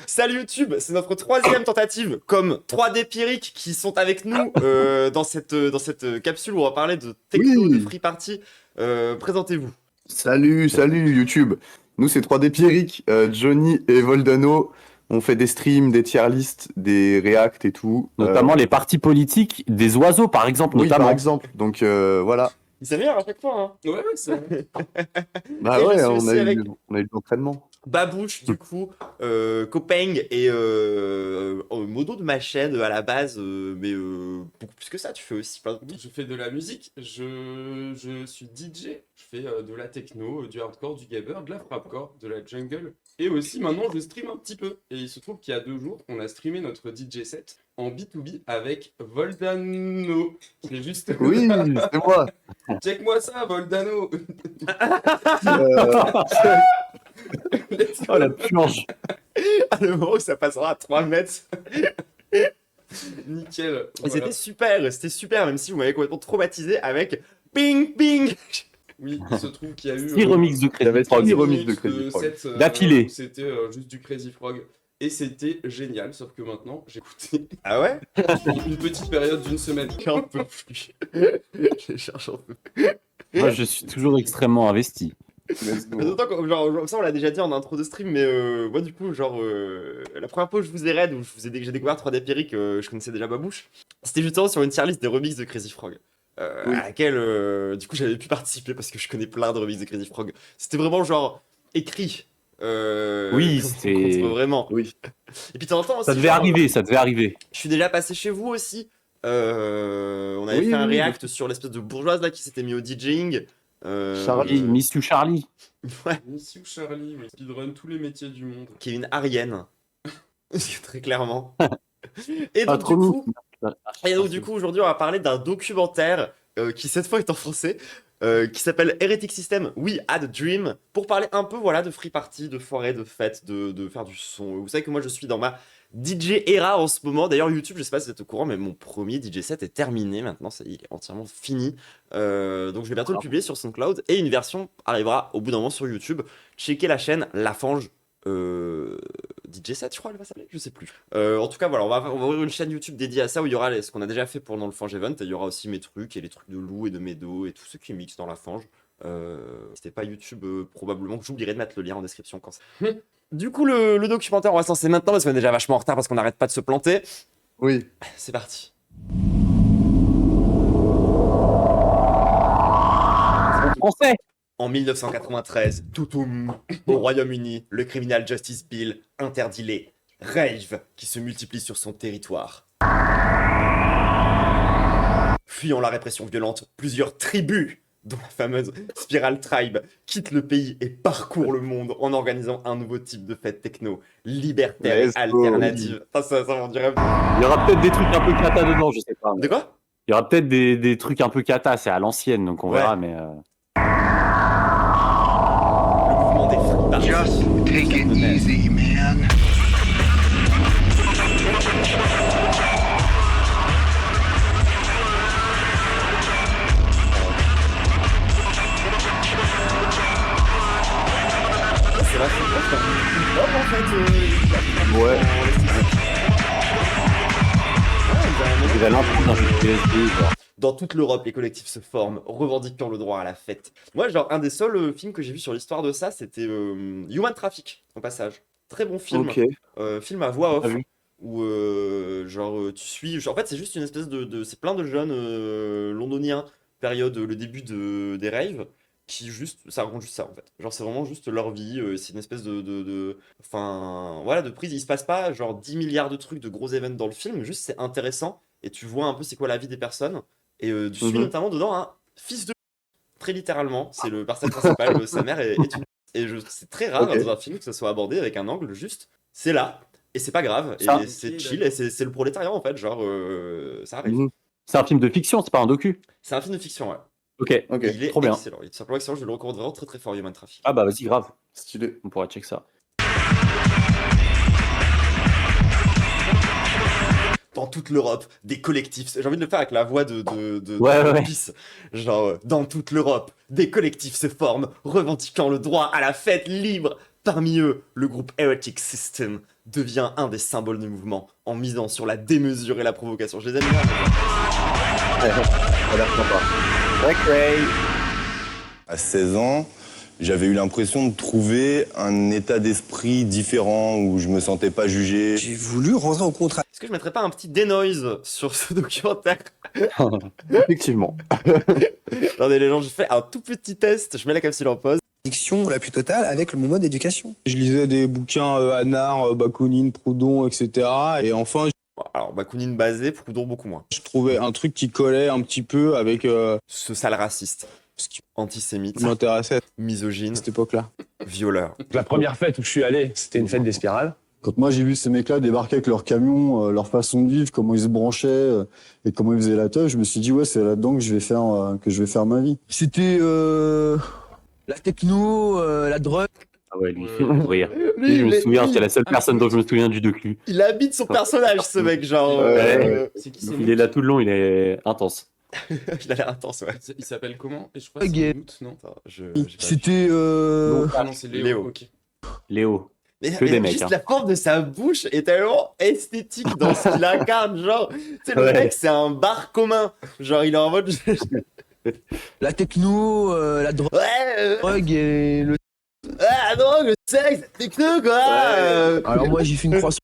Salut YouTube, c'est notre troisième tentative comme 3D Pierrick qui sont avec nous dans cette capsule où on va parler de techno, de Oui, free party. Présentez-vous. salut YouTube. Nous, c'est 3D Pierrick, Johnny et Voldano. On fait des streams, des tier lists, des reacts et tout. Notamment les partis politiques des oiseaux, par exemple, Oui, par notamment. exemple. Donc voilà. Il s'améliore à chaque fois, hein. Ouais, c'est vrai. Bah Et je ouais, suis on aussi a avec eu l'entraînement. Babouche, du coup, Kopeng et Modo de ma chaîne à la base, mais beaucoup plus que ça, tu fais aussi plein de Oui, je fais de la musique, je suis DJ, je fais de la techno, du hardcore, du gabber, de la frapcore, de la jungle. Et aussi maintenant je stream un petit peu. Et il se trouve qu'il y a 2 jours, on a streamé notre DJ set en B2B avec Voldano. Qui est juste Oui, là. c'est moi. Check-moi ça, Voldano. Euh, Let's go. Oh la purge. à le moment où ça passera à 3 mètres. Nickel. Et Voilà. c'était super, même si vous m'avez complètement traumatisé avec ping ping. Oui, il se trouve qu'il y a eu 6 remixes de Il y avait Crazy Frog. 6 10 remixes de minutes Crazy Frog. set, D'affilée. où c'était juste du Crazy Frog. Et c'était génial, sauf que maintenant, j'ai écouté Ah ouais? une petite période d'une semaine. J'en peux plus. Je cherche un peu. Moi, je suis toujours extrêmement investi. Let's go. Mais d'autant que, genre, ça on l'a déjà dit en intro de stream, mais moi du coup, genre, la première fois que je vous ai raid, où que j'ai découvert 3D Pierrick, je connaissais déjà Babouche, c'était justement sur une tier list des remixes de Crazy Frog. Oui. À laquelle, du coup, j'avais pu participer parce que je connais plein de remixes de Crazy Frog. C'était vraiment genre écrit. Oui, contre c'était. vraiment. Oui. Et puis de temps en temps aussi, Ça devait genre, arriver, ça devait arriver. je suis déjà passé chez vous aussi. On avait Oui, fait un oui, react sur l'espèce de bourgeoise là qui s'était mis au DJing. Charlie. Miss You Charlie. Ouais, Monsieur Charlie, oui. Speedrun tous les métiers du monde. qui est une arienne. Très clairement. Et Pas donc, trop du lourd. coup, et donc, du coup, aujourd'hui, on va parler d'un documentaire qui, cette fois, est en français, qui s'appelle Heretic System, We Had Dream, pour parler un peu, voilà, de free party, de forêt, de fête, de faire du son. Vous savez que moi, je suis dans ma DJ era en ce moment. D'ailleurs, YouTube, je sais pas si vous êtes au courant, mais mon premier DJ set est terminé maintenant, il est entièrement fini. Donc, je vais bientôt le publier sur SoundCloud et une version arrivera au bout d'un moment sur YouTube. Checkez la chaîne La Fange. DJ7 je crois elle va s'appeler, je sais plus. En tout cas voilà, on va ouvrir une chaîne YouTube dédiée à ça où il y aura ce qu'on a déjà fait pendant le Fange Event et il y aura aussi mes trucs et les trucs de Lou et de Medo et tout ce qui mixent dans la Fange. C'était pas YouTube probablement que j'oublierai de mettre le lien en description quand ça. Du coup le documentaire on va se lancer maintenant parce qu'on est déjà vachement en retard parce qu'on n'arrête pas de se planter. Oui. C'est parti. Français. En 1993, toutoum, au Royaume-Uni, le Criminal Justice Bill interdit les raves qui se multiplient sur son territoire. Fuyant la répression violente, plusieurs tribus, dont la fameuse Spiral Tribe, quittent le pays et parcourent le monde en organisant un nouveau type de fête techno, libertaire et Let's go. alternative. Ça m'en dirait... Il y aura peut-être des trucs un peu cata dedans, je sais pas. De quoi? Il y aura peut-être des trucs un peu cata, c'est à l'ancienne, donc on Ouais. verra, mais. Le mouvement des free parties. Just take it easy, man. C'est vachement proche d'un hip-hop en fait. Ouais. Il a l'impression d'un jeu de PSD, genre. Dans toute l'Europe, les collectifs se forment, revendiquant le droit à la fête. Moi, genre, un des seuls films que j'ai vu sur l'histoire de ça, c'était Human Traffic, au passage. Très bon film. Ok. Film à voix off. Ah oui. Où, tu suis. En fait, c'est juste une espèce c'est plein de jeunes londoniens, période, le début des raves, qui juste. Ça raconte juste ça, en fait. Genre, c'est vraiment juste leur vie. C'est une espèce enfin, voilà, de prise. Il se passe pas, genre, 10 milliards de trucs, de gros événements dans le film, juste c'est intéressant. Et tu vois un peu c'est quoi la vie des personnes. Et tu suis notamment dedans un fils de très littéralement, c'est le personnage principal, sa mère est une... Et c'est très rare Ok. dans un film que ça soit abordé avec un angle juste, c'est là, et c'est pas grave, Ça. et c'est chill, et c'est le prolétariat en fait, genre, ça arrive. Mhm. C'est un film de fiction, c'est pas un docu. C'est un film de fiction, ouais. Ok. Ok. Et il est trop bien. excellent, il est tout simplement excellent, je le recommande vraiment très très fort, Human Traffic. Ah bah vas-y, grave. Stylé. On pourra check ça. Dans toute l'Europe, des collectifs, j'ai envie de le faire avec la voix de Ouais. Peace. Genre, dans toute l'Europe, des collectifs se forment, revendiquant le droit à la fête libre, Parmi eux, le groupe Heretic System devient un des symboles du mouvement en misant sur la démesure et la provocation. Je les aime bien. Ça a l'air sympa. Ouais, Cray. À 16 ans, j'avais eu l'impression de trouver un état d'esprit différent où je me sentais pas jugé. J'ai voulu rentrer en contrat. Est-ce que je mettrais pas un petit denoise sur ce documentaire? Effectivement. Attendez les gens, je fais un tout petit test, je mets la capsule en pause. Addiction la plus totale avec le moment d'éducation. Je lisais des bouquins Anar, Bakounine, Proudhon, etc. Et enfin, Bon, alors Bakounine basé, Proudhon beaucoup moins. je trouvais un truc qui collait un petit peu avec Ce sale raciste, ce qui antisémite, m'intéressait à misogyne, cette époque-là. violeur. La première fête où je suis allé, c'était une fête des spirales. Quand moi j'ai vu ces mecs-là débarquer avec leur camion, leur façon de vivre, comment ils se branchaient et comment ils faisaient la teuf, je me suis dit ouais c'est là-dedans que je vais faire ma vie. C'était la techno, la drogue. Ah ouais, lui, il fait rire. Je me souviens, c'est la seule personne dont je me souviens du docu. Il habite son personnage, ce mec, genre. C'est qui c'est Il est là tout le long, il est intense. Il a l'air intense, ouais. Il s'appelle comment? Et je crois que Gay. c'est Mout, non? Attends, j'ai pas vu. C'était Ah non, c'est Léo. Léo. Ok. Léo. Mais, Que des mecs, juste hein. la forme de sa bouche est tellement esthétique dans ce qu'il incarne, genre. Tu sais, le Ouais. mec, c'est un bar commun. Genre, il est en mode. la techno, la Ouais, drogue et le. ah non, le sexe, la techno, quoi. Alors moi j'ai fait une croissance.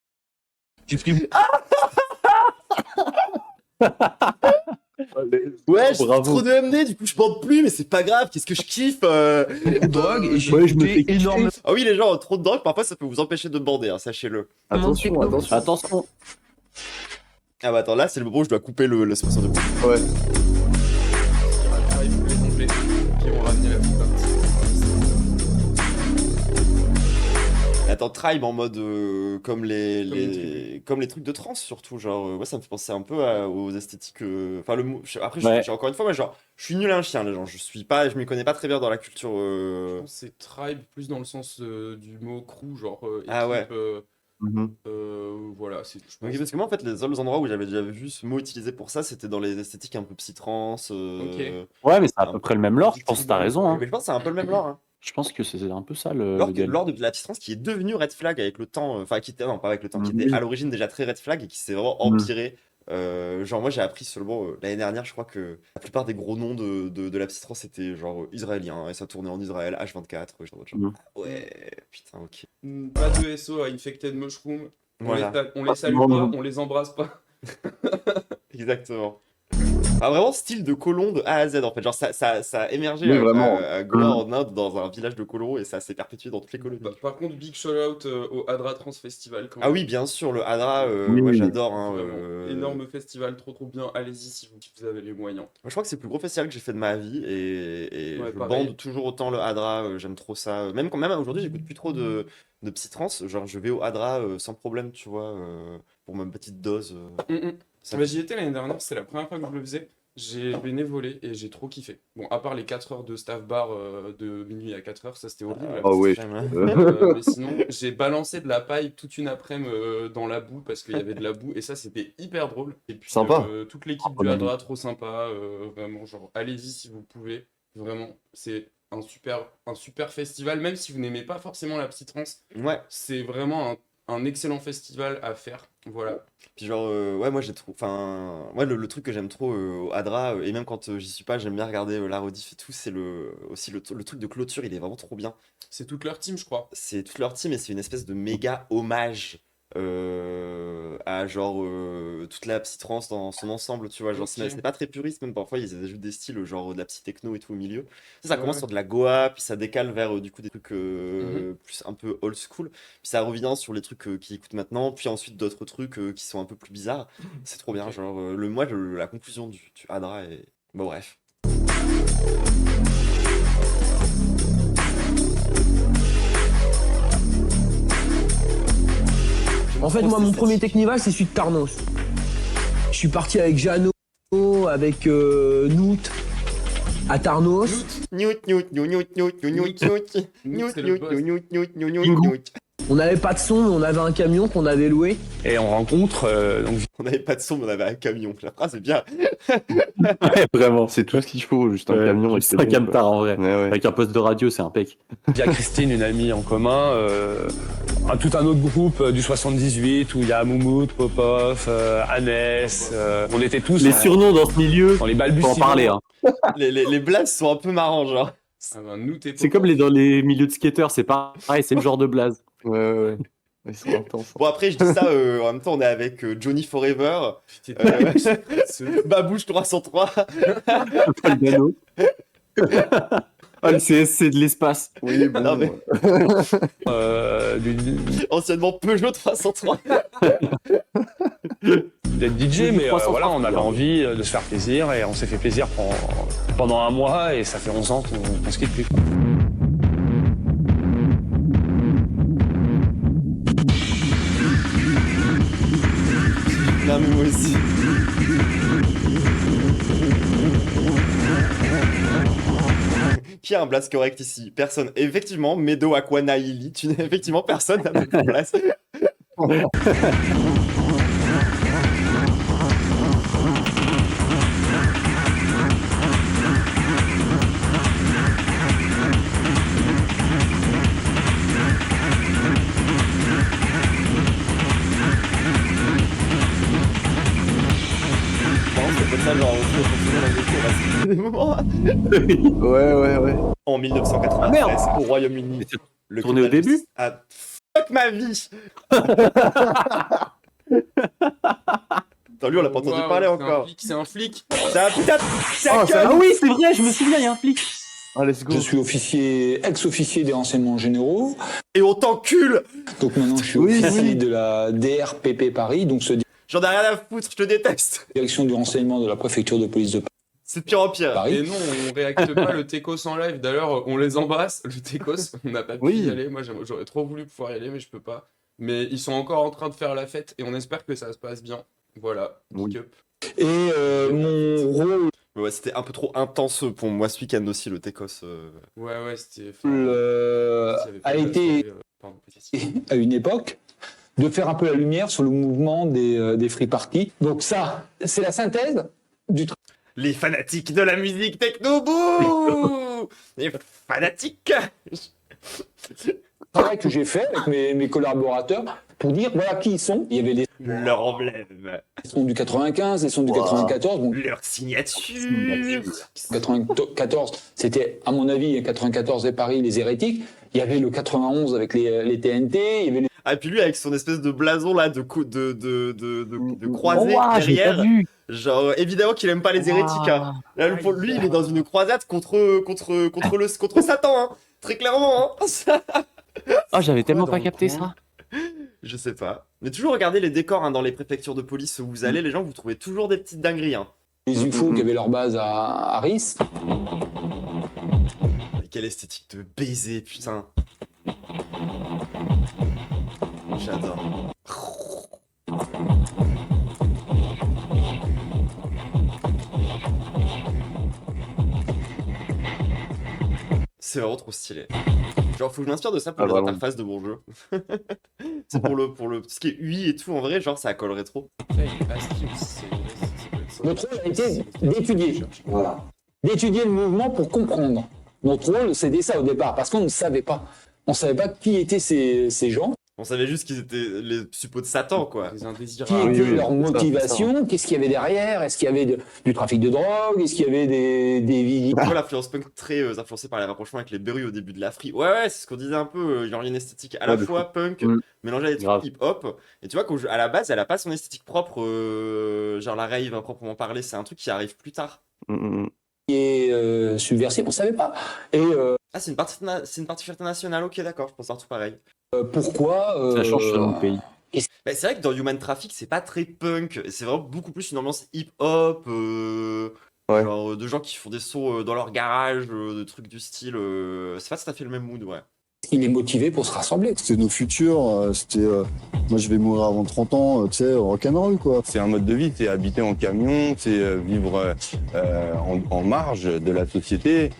J'ai pris Ouais, je fais Bravo. trop de MD, du coup je bande plus, mais c'est pas grave, qu'est-ce que je kiffe beaucoup de drogue et j'ai Ouais, je me écouté fais énormément. Ah oui, les gens, trop de drogue, parfois ça peut vous empêcher de bander, hein, sachez-le. Attention, attention. Attention. Ah bah attends, là c'est le moment où je dois couper le sponsor de bouffe. Ouais. Ah, il faut les compléter. Qui ont ramené la petite partie. Attends, Tribe en mode comme les comme les trucs de trance surtout, genre moi ça me fait penser un peu aux esthétiques. Enfin après Ouais. encore une fois, moi genre je suis nul à un chien, les gens, je m'y connais pas très bien dans la culture. Je pense que c'est tribe plus dans le sens du mot crew, genre Ah ouais. équipe, Mhm. voilà, c'est je pense. Ok, parce que moi en fait les seuls endroits où j'avais déjà vu ce mot utilisé pour ça, c'était dans les esthétiques un peu psy-trance. Ouais, mais c'est à peu près le même lore, je pense que t'as raison. Hein. Mais je pense que c'est un peu le même lore. Hein. Je pense que c'est un peu ça le Lors délire. lors de la psy-trance qui est devenu Red Flag avec le temps, enfin qui était, non pas avec le temps, qui était à l'origine déjà très Red Flag et qui s'est vraiment empiré. Genre moi j'ai appris seulement l'année dernière, je crois que la plupart des gros noms de la psy-trance étaient genre israéliens et ça tournait en Israël, H24, genre, ah ouais, putain, ok. Pas de SO à Infected Mushroom. Voilà. On les salue Non, pas, non. on les embrasse pas. Exactement. Ah, vraiment style de colon de A à Z en fait, genre ça a émergé Oui, vraiment. à Goa en Inde dans un village de colons et ça s'est perpétué dans toutes les colonies. Par contre, big shout out au Hadra Trans Festival. Quand Ah même. oui, bien sûr, le Hadra, Oui. moi j'adore. Hein, Vraiment, énorme festival, trop bien. Allez-y si vous avez les moyens. Moi, je crois que c'est le plus gros festival que j'ai fait de ma vie et Ouais, je pareil. bande toujours autant le Hadra, j'aime trop ça. Même aujourd'hui, j'écoute plus trop de psy-trance, genre je vais au Hadra sans problème, tu vois, pour ma petite dose. Ça- J'y étais l'année dernière, c'était la première fois que je le faisais. J'ai bénévolé et j'ai trop kiffé. Bon, à part les 4 heures de staff bar de minuit à 4 heures, ça c'était horrible. Oh ouais. J'aime, hein. Mais sinon, j'ai balancé de la paille toute une après-midi dans la boue parce qu'il y avait de la boue et ça c'était hyper drôle. Et puis Sympa. toute l'équipe du Hadra, trop sympa, vraiment, genre allez-y si vous pouvez. Vraiment, c'est un super festival, même si vous n'aimez pas forcément la psytrance, Ouais, c'est vraiment un excellent festival à faire. Voilà. puis genre, ouais, moi j'ai trop. Enfin, ouais, le truc que j'aime trop au Hadra, et même quand j'y suis pas, j'aime bien regarder la rediff et tout, c'est aussi le truc de clôture, il est vraiment trop bien. C'est toute leur team, je crois. C'est toute leur team et c'est une espèce de méga hommage à genre toute la psytrance dans son ensemble, tu vois, genre Ok. c'est pas très puriste, même parfois ils ajoutent des styles genre de la psy techno et tout au milieu. Ça Ouais, commence ouais. sur de la goa, puis ça décale vers du coup des trucs plus un peu old school, puis ça revient sur les trucs qu'ils écoutent maintenant, puis ensuite d'autres trucs qui sont un peu plus bizarres. C'est trop bien, Ok. genre la conclusion du Hadra est... Bon bref. En fait, moi, mon premier Technival, c'est celui de Tarnos. Je suis parti avec Jeannot, avec Noot, à Tarnos. Newt, newt, newt, newt, newt, newt, newt, Newt, newt, c'est le newt, boss. newt, newt, newt, newt, newt. On n'avait pas de son, mais on avait un camion qu'on avait loué. Et on rencontre donc On n'avait pas de son, mais on avait un camion. La phrase est bien. Ouais, vraiment. C'est tout ce qu'il faut, juste un Ouais, camion. et juste c'est un bon, camtar en vrai. quoi. Ouais, ouais. Avec un poste de radio, c'est impec. via Christine, une amie en commun, tout un autre groupe du 78 où il y a Moumout, Popov, Annès. On était tous Les surnoms dans ce milieu, dans les faut balbutiements. en parler. Hein. Les blagues sont un peu marrants, genre. Ah ben, nous, t'es C'est comme dans les milieux de skateurs, c'est pareil, c'est le genre de blaze. Ouais, ouais, ouais. Ils sont intenses. Bon, après, je dis ça, en même temps, on est avec Johnny Forever, Babouche 303. Paul Dano. Ah, le CSC de l'espace. Oui, bon. Non, mais- Anciennement Peugeot 303. D'être DJ, mais 300 voilà, on avait francs. envie de se faire plaisir et on s'est fait plaisir pendant un mois et ça fait 11 ans qu'on se quitte plus. Non, mais moi aussi. Qui a un blast correct ici? Personne. Effectivement, Medo Aquana Ili. Effectivement, personne n'a fait de blast. C'est comme ça, genre, on des moments. Ouais. En 1993, Merde. au Royaume-Uni, Mais c'est le tourné au criminel début justice a fuck ma vie. Attends, lui, on l'a pas entendu Waouh, parler c'est encore. un flic, c'est un flic. C'est un putain de Ah, gueule. Ah oui, c'est vrai, je me souviens, il y a un flic. Ah, let's go. Je suis ex-officier des renseignements généraux. Et on t'encule. Donc maintenant, je suis Oui, officier oui. de la DRPP Paris, donc J'en ai rien à foutre, je te déteste. direction du renseignement de la préfecture de police de C'est de pire en pire. Et Paris. non, on réacte pas le Técos en live. D'ailleurs, on les embrasse. Le Técos, on n'a pas pu Oui. y aller. Moi, j'aurais trop voulu pouvoir y aller, mais je peux pas. Mais ils sont encore en train de faire la fête et on espère que ça se passe bien. Voilà, big Oui. up. Et mon rôle Mais ouais, c'était un peu trop intense pour moi ce week-end aussi, le Técos. Ouais, c'était. a été Pardon, petit. à une époque de faire un peu la lumière sur le mouvement des free parties. Donc ça, c'est la synthèse du Les fanatiques de la musique techno, bouh. Les fanatiques. travail que j'ai fait avec mes collaborateurs pour dire voilà qui ils sont. Il y avait les Leur emblème. sons du 95, les sons du 94. Bon, Leur signature. 94, c'était à mon avis 94 et Paris les hérétiques. Il y avait le 91 avec les TNT. Il y avait les... Ah, et puis lui, avec son espèce de blason là, de croisée Oh, waouh, j'ai pas derrière. vu. Genre, évidemment qu'il aime pas les hérétiques. Hein. Là, pour lui, il est dans une croisade contre Satan. Hein. Très clairement. Hein. Ah, j'avais tellement dans pas le capté coin. ça. Je sais pas. Mais toujours regardez les décors hein, dans les préfectures de police où vous allez, les gens, vous trouvez toujours des petites dingueries. Hein. les UFO qui avaient leur base à Ris. Mais quelle esthétique de baiser, putain. J'adore. C'est vraiment trop stylé. Genre, faut que je m'inspire de ça pour Ah, les vraiment. interfaces de mon jeu. C'est pour tout ce qui est UI et tout, en vrai, genre, ça collerait trop. Après, il est pas ski aussi, Notre rôle a été d'étudier. Voilà. D'étudier le mouvement pour comprendre. Notre rôle, c'était ça au départ, parce qu'on ne savait pas. On ne savait pas qui étaient ces gens, On savait juste qu'ils étaient les suppôts de Satan, quoi. Les qui indésirables. était oui, leur c'est ça, motivation, qu'est-ce qu'il y avait derrière, est-ce qu'il y avait du trafic de drogue, est-ce qu'il y avait des vidéos. Tu vois l'influence punk très influencée par les rapprochements avec les berus au début de la free. Ouais, c'est ce qu'on disait un peu. Genre, il y a une esthétique à la Ouais, de fois punk, Mm. mélangée à des trucs Grave. hip-hop. Et tu vois qu'à la base, elle a pas son esthétique propre, genre la rave, hein, proprement parler. C'est un truc qui arrive plus tard. qui est subversif, on ne savait pas. Et Ah, c'est une partie fierté nationale, ok, d'accord, je pense avoir tout pareil. pourquoi Ça change selon le pays. Bah, c'est vrai que dans Human Traffic, c'est pas très punk. C'est vraiment beaucoup plus une ambiance hip-hop. Ouais. Genre de gens qui font des sauts dans leur garage, de trucs du style. C'est pas tout à fait le même mood, ouais. Il est motivé pour se rassembler. C'était nos futurs, moi je vais mourir avant 30 ans, tu sais, rock'n'roll quoi. C'est un mode de vie, c'est habiter en camion, c'est vivre en marge de la société,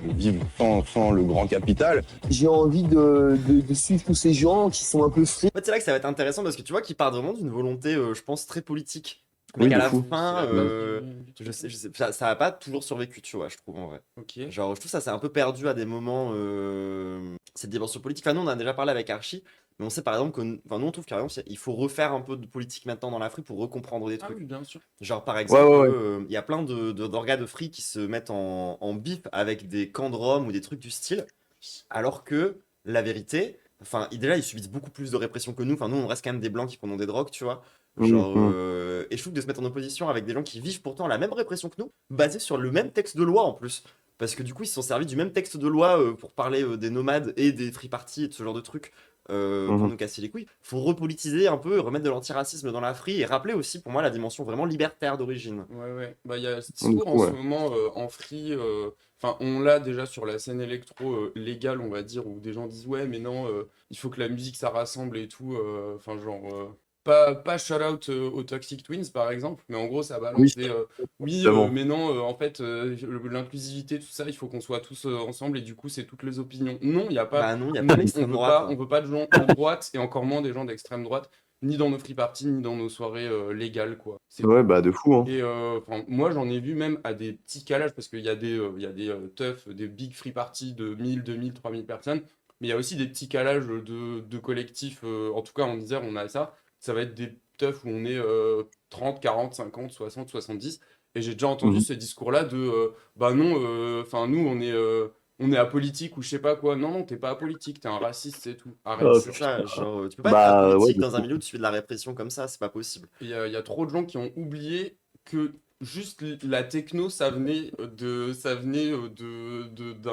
vivre sans le grand capital. J'ai envie de suivre tous ces gens qui sont un peu free. En fait, c'est là que ça va être intéressant parce que tu vois qu'ils partent vraiment d'une volonté, je pense, très politique. Mais Oui, qu'à de la fou. fin, je sais, ça a pas toujours survécu, tu vois, je trouve en vrai. Ok. Genre, je trouve ça c'est un peu perdu à des moments, cette dimension politique. Enfin, nous, on en a déjà parlé avec Archie, mais on sait par exemple que, enfin, nous, on trouve carrément qu'il faut refaire un peu de politique maintenant dans la free pour recomprendre des Ah trucs. oui, bien sûr. Genre, par exemple, ouais. il y a plein d'orgas de free qui se mettent en bif avec des camps de Rome ou des trucs du style, alors que la vérité, enfin, déjà, ils subissent beaucoup plus de répression que nous. Enfin, nous, on reste quand même des blancs qui prenons des drogues, tu vois. Genre, et je trouve que de se mettre en opposition avec des gens qui vivent pourtant la même répression que nous, basés sur le même texte de loi en plus. Parce que du coup, ils se sont servis du même texte de loi pour parler des nomades et des free parties et de ce genre de trucs pour nous casser les couilles. Faut repolitiser un peu, remettre de l'antiracisme dans la free et rappeler aussi pour moi la dimension vraiment libertaire d'origine. Ouais. Bah, il y a ce discours en ce moment en free. Enfin, on l'a déjà sur la scène électro légale, on va dire, où des gens disent ouais, mais non, il faut que la musique ça rassemble et tout. Enfin, genre. Pas shout-out aux Toxic Twins, par exemple, mais en gros, ça balance des mais non, en fait, l'inclusivité, tout ça, il faut qu'on soit tous ensemble, et du coup, c'est toutes les opinions. Non, il n'y a pas. Bah non, il n'y a pas l'extrême droite. On veut pas de gens de droite, et encore moins des gens d'extrême droite, ni dans nos free parties, ni dans nos soirées légales, quoi. Ouais, bah de fou, hein. Et moi, j'en ai vu même à des petits calages, parce qu'il y a des teufs, des big free parties de 1000, 2000, 3000 personnes, mais il y a aussi des petits calages de collectifs, en tout cas en Isère, on a ça. Ça va être des teufs où on est 30, 40, 50, 60, 70. Et j'ai déjà entendu ce discours-là de bah non, enfin nous on est apolitique ou je sais pas quoi. Non, t'es pas apolitique, t'es un raciste, c'est tout. Arrête. C'est ça, genre, tu peux pas être apolitique dans un milieu où tu fais de la répression comme ça, c'est pas possible. Il y a trop de gens qui ont oublié que juste la techno, ça venait d'un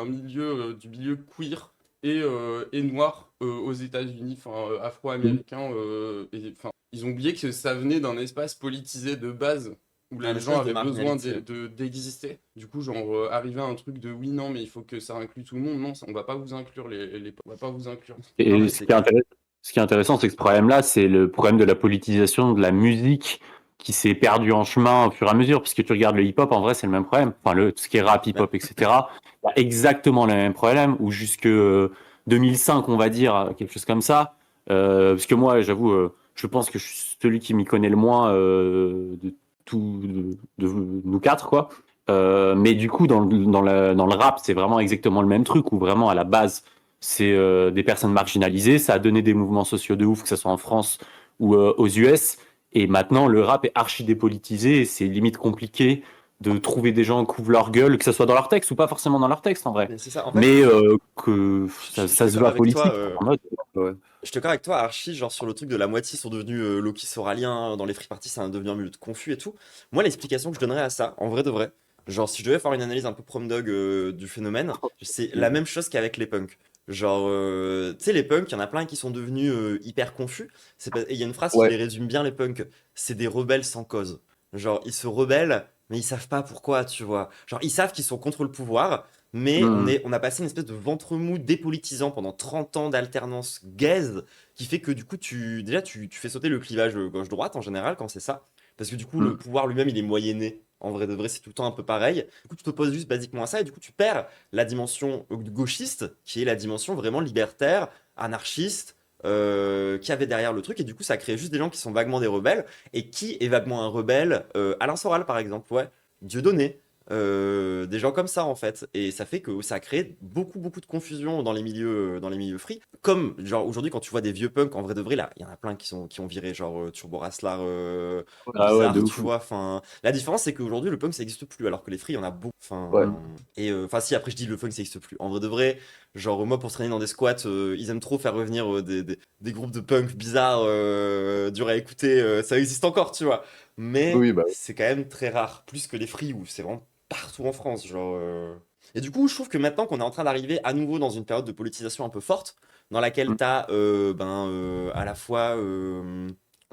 milieu, du milieu queer et noir aux États-Unis, enfin afro-américains. Ils ont oublié que ça venait d'un espace politisé de base où les gens avaient besoin d'exister. Du coup, genre arriver à un truc de oui, non, mais il faut que ça inclue tout le monde. Non, on va pas vous inclure on va pas vous inclure. Et Non, mais ce qui est intéressant, c'est que ce problème-là, c'est le problème de la politisation de la musique qui s'est perdu en chemin au fur et à mesure, parce que tu regardes le hip-hop, en vrai, c'est le même problème. Enfin, ce qui est rap, hip-hop, etc., il y a exactement le même problème, où jusque 2005, on va dire, quelque chose comme ça, parce que moi, j'avoue, je pense que je suis celui qui m'y connaît le moins de nous quatre, quoi. Mais du coup, dans le rap, c'est vraiment exactement le même truc, où vraiment, à la base, c'est des personnes marginalisées, ça a donné des mouvements sociaux de ouf, que ce soit en France ou aux US. Et maintenant, le rap est archi dépolitisé et c'est limite compliqué de trouver des gens qui ouvrent leur gueule, que ce soit dans leur texte ou pas forcément dans leur texte en vrai. Mais c'est ça, en fait, Mais que ça se veut politique. En mode, je te d'accord avec toi, Archie, genre sur le truc de la moitié sont devenus Loki Soralien, dans les free parties, c'est devenu un milieu de confus et tout. Moi, l'explication que je donnerais à ça, en vrai de vrai, genre si je devais faire une analyse un peu prom dog du phénomène, c'est la même chose qu'avec les punks. Genre, tu sais, les punks, il y en a plein qui sont devenus hyper confus. Et il y a une phrase qui les résume bien, les punks. C'est des rebelles sans cause. Genre, ils se rebellent, mais ils savent pas pourquoi, tu vois. Genre, ils savent qu'ils sont contre le pouvoir, mais on a passé une espèce de ventre mou dépolitisant pendant 30 ans d'alternance gaze, qui fait que du coup, tu fais sauter le clivage gauche-droite en général quand c'est ça. Parce que du coup, le pouvoir lui-même, il est moyenné. En vrai de vrai, c'est tout le temps un peu pareil. Du coup, tu t'opposes juste basiquement à ça et du coup, tu perds la dimension gauchiste, qui est la dimension vraiment libertaire, anarchiste, qui avait derrière le truc. Et du coup, ça crée juste des gens qui sont vaguement des rebelles. Et qui est vaguement un rebelle Alain Soral, par exemple, ouais. Dieudonné. Des gens comme ça en fait, et ça fait que ça crée beaucoup de confusion dans les milieux free, comme genre aujourd'hui quand tu vois des vieux punks, en vrai de vrai là il y en a plein qui ont viré, genre Turbo Raslar, Bizarre, tu vois, enfin la différence c'est qu'aujourd'hui le punk ça existe plus alors que les free il y en a beaucoup, enfin et enfin si après je dis le punk ça existe plus, en vrai de vrai, genre moi pour se traîner dans des squats ils aiment trop faire revenir des groupes de punk bizarres, durs à écouter, ça existe encore, tu vois, mais c'est quand même très rare, plus que les free où c'est vraiment partout en France, genre. Et du coup, je trouve que maintenant qu'on est en train d'arriver à nouveau dans une période de politisation un peu forte, dans laquelle t'as à la fois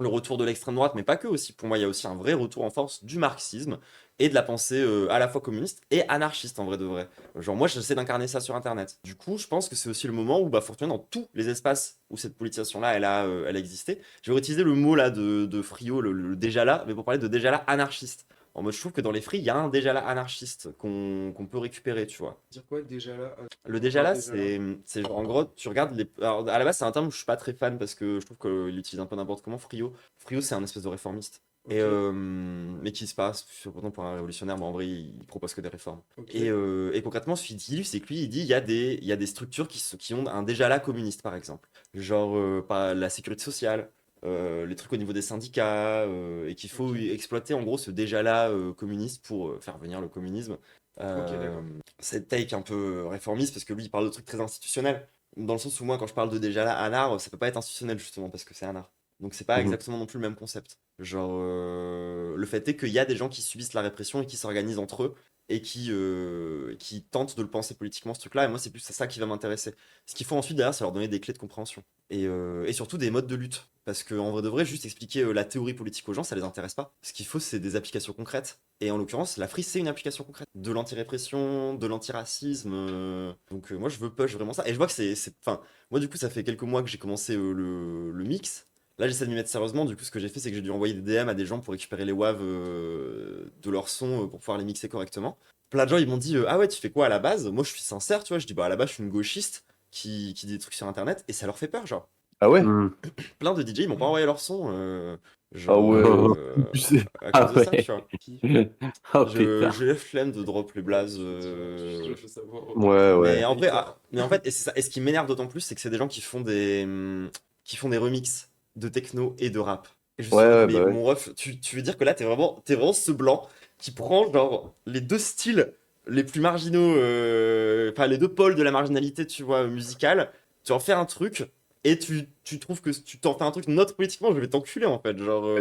le retour de l'extrême droite, mais pas que aussi. Pour moi, il y a aussi un vrai retour en force du marxisme et de la pensée à la fois communiste et anarchiste en vrai de vrai. Genre moi, j'essaie d'incarner ça sur Internet. Du coup, je pense que c'est aussi le moment où bah, faut retourner dans tous les espaces où cette politisation-là, elle a existé. Je vais réutiliser le mot là de Friot, le déjà là, mais pour parler de déjà là anarchiste. En mode, je trouve que dans les Free, il y a un déjà là anarchiste qu'on peut récupérer, tu vois. Dire quoi déjà là Le déjà là, déjà là. c'est genre, en gros, tu regardes les. Alors, à la base, c'est un terme où je suis pas très fan parce que je trouve qu'il utilise un peu n'importe comment. Friot, c'est un espèce de réformiste. Ok. Mais qui se passe pourtant pour un révolutionnaire, mais en vrai, il propose que des réformes. Ok. Et concrètement, ce qu'il dit, c'est que lui, il dit il y a des structures qui ont un déjà là communiste, par exemple. Genre par la sécurité sociale, les trucs au niveau des syndicats, et qu'il faut Ok. exploiter en gros ce déjà là communiste pour faire venir le communisme. d'accord. Cette take un peu réformiste, parce que lui, il parle de trucs très institutionnels. Dans le sens où moi, quand je parle de déjà là, un art, ça peut pas être institutionnel justement, parce que c'est un art. Donc c'est pas Mhm. exactement non plus le même concept. Genre, le fait est qu'il y a des gens qui subissent la répression et qui s'organisent entre eux et qui tentent de le penser politiquement, ce truc-là. Et moi, c'est plus ça qui va m'intéresser. Ce qu'il faut ensuite derrière, c'est leur donner des clés de compréhension. Et surtout des modes de lutte. Parce qu'en vrai de vrai, juste expliquer la théorie politique aux gens, ça les intéresse pas. Ce qu'il faut, c'est des applications concrètes. Et en l'occurrence, la Free, c'est une application concrète. De l'anti-répression, de l'antiracisme. Donc moi, je veux push vraiment ça. Et je vois que Enfin, moi, du coup, ça fait quelques mois que j'ai commencé le mix. Là, j'essaie de m'y mettre sérieusement. Du coup, ce que j'ai fait, c'est que j'ai dû envoyer des DM à des gens pour récupérer les WAV de leur son pour pouvoir les mixer correctement. Plein de gens, ils m'ont dit ah ouais, tu fais quoi à la base? Moi, je suis sincère, tu vois. Je dis bah à la base, je suis une gauchiste qui dit des trucs sur internet et ça leur fait peur, genre. Ah ouais? Hmm. Plein de DJ, ils m'ont pas envoyé leur son. Ah Genre, ouais. Oh. Tu sais. à Ah cause de ça, ouais. tu vois. Oh putain. J'ai la flemme de drop les blazes. Je veux savoir. Ouais, ouais. Mais en vrai, mais en fait, et c'est ça. Et ce qui m'énerve d'autant plus, c'est que c'est des gens qui font des remixes de techno et de rap. Et je suis Ouais, en mode, ouais, mais bah ouais. mon ref, tu veux dire que là, t'es vraiment ce blanc qui prend genre les deux styles les plus marginaux, enfin les deux pôles de la marginalité, tu vois, musicale. Tu en fais un truc et tu trouves que tu t'en fais un truc neutre politiquement, je vais t'enculer en fait. Genre,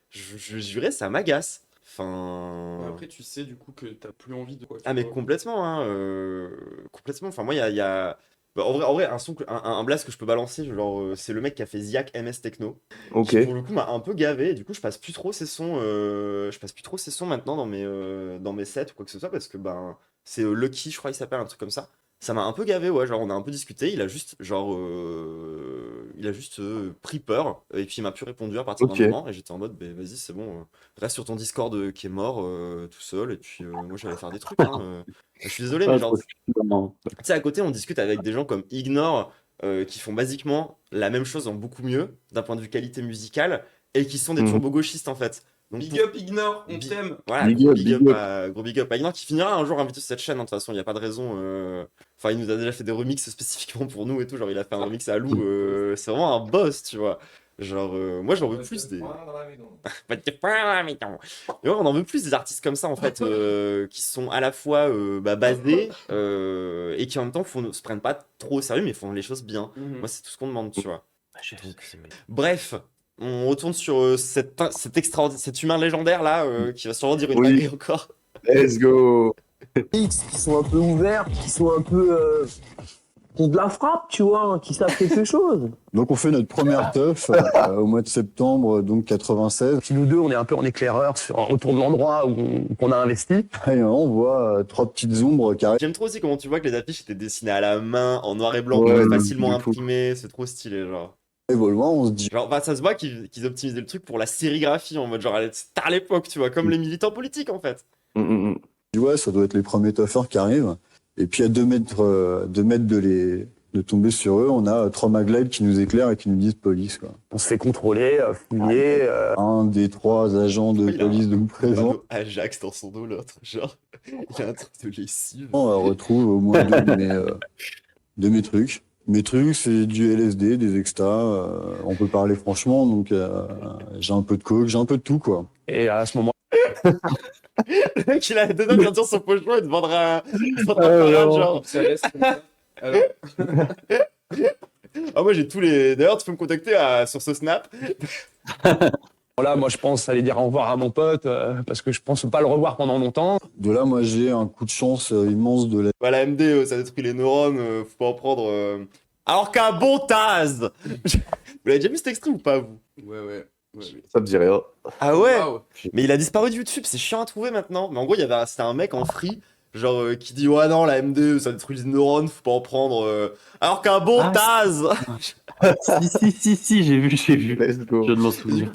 je jurais, ça m'agace. Enfin. Après, tu sais du coup que t'as plus envie de quoi. Ah mais complètement, hein, complètement. Enfin moi il y a... Bah, en vrai un blast que je peux balancer, genre c'est le mec qui a fait Ziak MS Techno, Ok. qui pour le coup m'a un peu gavé. Et du coup je passe plus trop ces sons, maintenant dans mes sets ou quoi que ce soit parce que ben c'est Lucky, je crois il s'appelle, un truc comme ça. Ça m'a un peu gavé, ouais, genre on a un peu discuté, il a juste pris peur et puis il m'a plus répondu à partir d'un Ok. moment et j'étais en mode bah, vas-y c'est bon, reste sur ton Discord qui est mort tout seul et puis moi j'allais faire des trucs, hein, je suis désolé mais Ah, genre trop stimulant. tu sais à côté on discute avec des gens comme Ignore qui font basiquement la même chose en beaucoup mieux d'un point de vue qualité musicale et qui sont des Mhm. turbo-gauchistes en fait. Donc Big pour- up Ignore, on Bi- t'aime. Voilà, Big gros up, big big up up. gros big up à Ignore qui finira un jour invité sur cette chaîne, hein, de toute façon, il n'y a pas de raison. Enfin, il nous a déjà fait des remixes spécifiquement pour nous et tout. Genre, il a fait un remix à Lou. C'est vraiment un boss, tu vois. Genre, moi, j'en veux plus des. Pas de point dans la maison. Et ouais, on en veut plus des artistes comme ça, en fait, qui sont à la fois bah, basés et qui en même temps se prennent pas trop au sérieux, mais font les choses bien. Moi, c'est tout ce qu'on demande, tu vois. Bref, on retourne sur cet humain légendaire là qui va sûrement dire une Oui. dinguerie encore. Let's go. X qui sont un peu ouverts, qui sont un peu qui ont de la frappe, tu vois, qui savent quelque chose. Donc on fait notre première teuf au mois de septembre, donc 96. Si nous deux, on est un peu en éclaireur autour de l'endroit qu'on a investi. Et on voit trois petites ombres qui arrivent. J'aime trop aussi comment tu vois que les affiches étaient dessinées à la main, en noir et blanc, Ouais, facilement de fou. imprimées, c'est trop stylé genre. Loin, on se dit Genre bah, ça se voit qu'ils optimisaient le truc pour la sérigraphie en mode genre c'était à l'époque, tu vois, comme les militants politiques en fait. ouais, ça doit être les premiers tuffers qui arrivent. Et puis à 2 mètres de tomber sur eux, on a 3 maglides qui nous éclairent et qui nous disent police, quoi. On se fait contrôler, fouiller. Un des 3 agents de Il a police de un présent panneau Ajax dans son dos, l'autre, genre il y a un truc de lessive. on retrouve au moins 2 de mes trucs. Mes trucs, c'est du LSD, des extas, on peut parler franchement, donc j'ai un peu de coke, j'ai un peu de tout, quoi. Et à ce moment, Le mec il a dedans de sortir son pochon et de vendre un vraiment. genre. Ça reste comme ça. Alors, Ah moi j'ai tous les... D'ailleurs tu peux me contacter sur ce snap. là, moi, je pense aller dire au revoir à mon pote parce que je pense pas le revoir pendant longtemps. De là, moi, j'ai un coup de chance immense de la... Voilà, MD, ça détruit les neurones, faut pas en prendre. Alors qu'un bon Taz Vous l'avez déjà vu cet extrait ou pas, vous? Ouais. Ça me dit rien. Ah ouais? Waouh. Mais il a disparu de YouTube, c'est chiant à trouver maintenant. Mais en gros, c'était un mec en free, genre qui dit ouais non la MD ça détruit les neurones, faut pas en prendre. Alors qu'un bon Ah, Taz. Si, j'ai vu. Let's go. Je ne m'en Du souviens. coup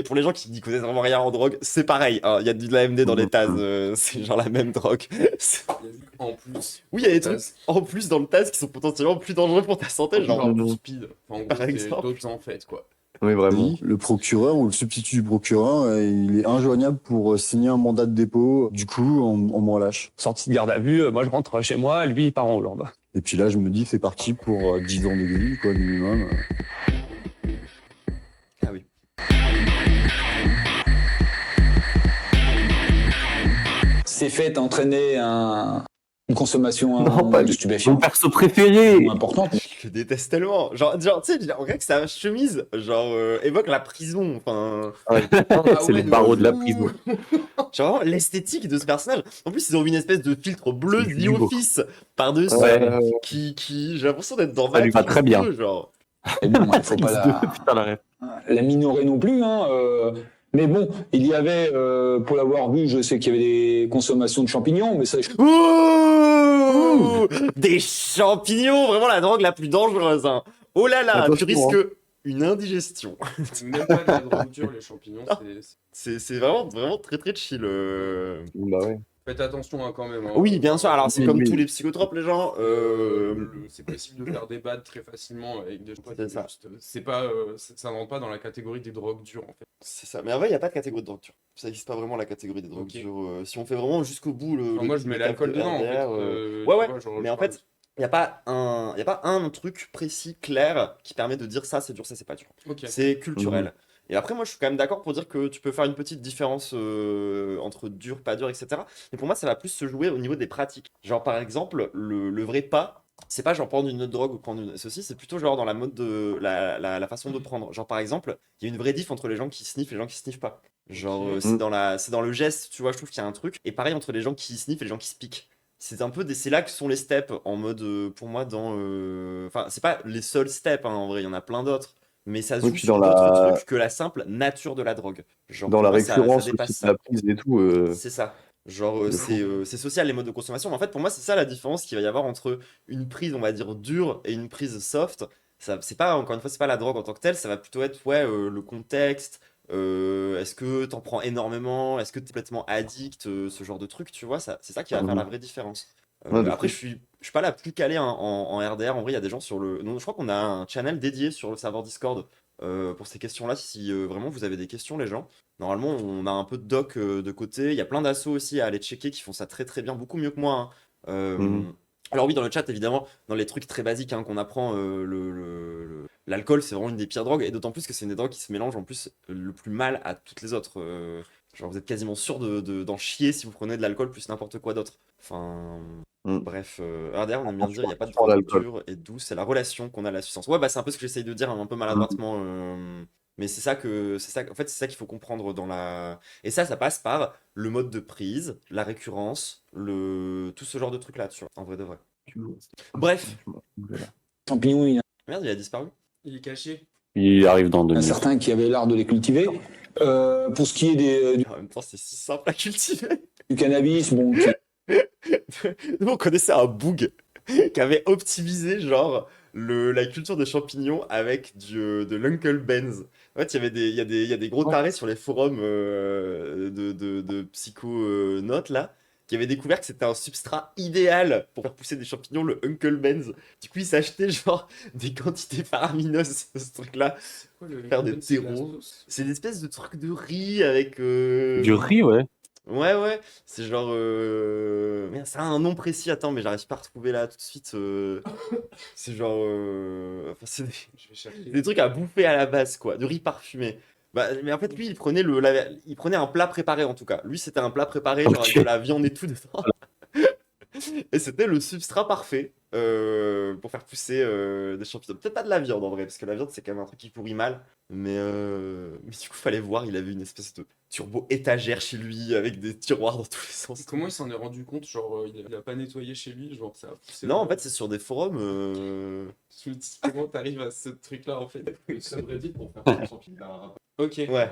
pour les gens qui n'y connaissent vraiment rien en drogue, c'est pareil. Hein, il y a de la MD dans les Taz, c'est genre la même drogue. Il y a vu en plus. Oui, il y a des trucs Taz. en plus dans le Taz qui sont potentiellement plus dangereux pour ta santé, genre. Genre du speed. Enfin, en Par gros, c'est exemple. d'autres en fait, quoi. Oui, vraiment. Le procureur ou le substitut du procureur, il est injoignable pour signer un mandat de dépôt. Du coup, on me relâche. Sortie de garde à vue, moi je rentre chez moi, lui il part en Hollande. Et puis là, je me dis, c'est parti pour 10 ans de vie, quoi, minimum. Ah oui. Ces faits entraînaient une consommation Non, pas de lui. Mon stupéfiants perso préféré. importante. Je le déteste tellement. Genre tu sais, on dirait que sa chemise, genre, évoque la prison. Enfin, C'est le barreau de la prison. genre vraiment l'esthétique de ce personnage. En plus, ils ont mis une espèce de filtre bleu C'est The du beau. Office par-dessus, Ouais. qui, j'ai l'impression d'être dans Ça lui va Matrix très bien. 2, genre. Et bon, il faut pas Putain, la ref. la minorer non plus. Hein, mais bon, il y avait, pour l'avoir vu, je sais qu'il y avait des consommations de champignons, mais ça, Ouh des champignons, vraiment la drogue la plus dangereuse. Hein. Oh là là, tu Attention, risques une indigestion. C'est même pas de la drogue dure, les champignons. C'est vraiment très très chill. Bah ouais. Faites attention hein, quand même. Hein. Oui, bien sûr. Alors, c'est Oui, comme oui. tous les psychotropes, les gens. C'est possible de faire des bads très facilement avec des choses. C'est ça. C'est pas, ça n'entre pas dans la catégorie des drogues dures en fait. C'est ça. Mais en vrai, il n'y a pas de catégorie de drogue dure. Ça n'existe pas vraiment la catégorie des drogues Ok. dures. Si on fait vraiment jusqu'au bout le. Enfin, moi je mets l'alcool dedans en fait. Ouais, tu vois, genre, mais en fait, il n'y a pas un truc précis, clair, qui permet de dire ça c'est dur, ça c'est pas dur. Ok. C'est culturel. Et après, moi, je suis quand même d'accord pour dire que tu peux faire une petite différence entre dur, pas dur, etc. Mais pour moi, ça va plus se jouer au niveau des pratiques. Genre, par exemple, le vrai pas, c'est pas genre prendre une autre drogue ou prendre ceci, c'est plutôt genre dans la mode de la façon de prendre. Genre, par exemple, il y a une vraie diff entre les gens qui sniffent et les gens qui sniffent pas. Genre, c'est dans le geste, tu vois, je trouve qu'il y a un truc. Et pareil entre les gens qui sniffent et les gens qui se piquent. C'est un peu c'est là que sont les steps en mode, pour moi, dans. Enfin, c'est pas les seuls steps, hein, en vrai, il y en a plein d'autres. Mais ça se Oui, joue puis sur dans d'autres la- trucs que la simple nature de la drogue. Genre, Dans pour la moi, ça récurrence dépasse aussi ça. de la prise et tout. C'est ça. Genre, de fou. c'est social les modes de consommation. Mais en fait, pour moi, c'est ça la différence qu'il va y avoir entre une prise, on va dire, dure et une prise soft. Ça, c'est pas, encore une fois, c'est pas la drogue en tant que telle, ça va plutôt être, ouais, le contexte. Est-ce que t'en prends énormément? Est-ce que t'es complètement addict? Ce genre de truc, tu vois, c'est ça qui va faire la vraie différence. Ouais, de Après, fou. je suis pas la plus calée en RDR. En vrai, il y a des gens sur le. Non, je crois qu'on a un channel dédié sur le serveur Discord pour ces questions-là. Si vraiment vous avez des questions, les gens, normalement, on a un peu de doc de côté. Il y a plein d'assos aussi à aller checker qui font ça très très bien, beaucoup mieux que moi. Hein. Mhm. Alors oui, dans le chat, évidemment, dans les trucs très basiques hein, qu'on apprend, l'alcool, c'est vraiment une des pires drogues, et d'autant plus que c'est une des drogues qui se mélange en plus le plus mal à toutes les autres. Genre, vous êtes quasiment sûr d'en chier si vous prenez de l'alcool plus n'importe quoi d'autre. Enfin, bref. RDR, on aime bien dire, il n'y a pas de Franchement, drogue l'alcool. dure et douce, c'est la relation qu'on a à la substance. Ouais, bah c'est un peu ce que j'essaye de dire, hein, un peu maladroitement. Mais c'est ça en fait, c'est ça qu'il faut comprendre dans la. Et ça passe par le mode de prise, la récurrence, tout ce genre de trucs là, tu vois, en vrai de vrai. Bref. champignons, il y Merde, il a disparu. Il est caché. Il arrive dans 2 en a minutes. certains qui avaient l'art de les cultiver. Pour ce qui est En même temps, c'est si simple à cultiver. du cannabis, bon, Nous, on connaissait un boug qui avait optimisé genre la culture de champignons avec de l'Uncle Benz. En fait, il y a des gros tarés sur les forums de psychonautes là qui avaient découvert que c'était un substrat idéal pour faire pousser des champignons, le Uncle Benz. Du coup, ils s'achetaient genre des quantités faramineuses de ce truc-là. Quoi, le Faire des Uncle Ben, c'est la terreaux. sauce C'est une espèce de truc de riz avec. Du riz, ouais. Ouais, c'est genre. Merde, ça a un nom précis, attends, mais j'arrive pas à retrouver là tout de suite. C'est genre. Enfin, c'est Je vais chercher. des trucs à bouffer à la base, quoi, de riz parfumé. Bah, mais en fait, lui, il prenait un plat préparé en tout cas. Lui, c'était un plat préparé, genre avec Ok. de la viande et tout dedans. Et c'était le substrat parfait pour faire pousser des champignons. Peut-être pas de la viande en vrai, parce que la viande, c'est quand même un truc qui pourrit mal. Mais Mais du coup, fallait voir, il avait une espèce de turbo étagère chez lui avec des tiroirs dans tous les sens. Comment il s'en est rendu compte? Genre, il a pas nettoyé chez lui, genre, ça a poussé. Non, en fait, c'est sur des forums. Je me dis, comment t'arrives à ce truc-là, en fait? Ça devrait dire pour faire un champignon. Ok. Ouais.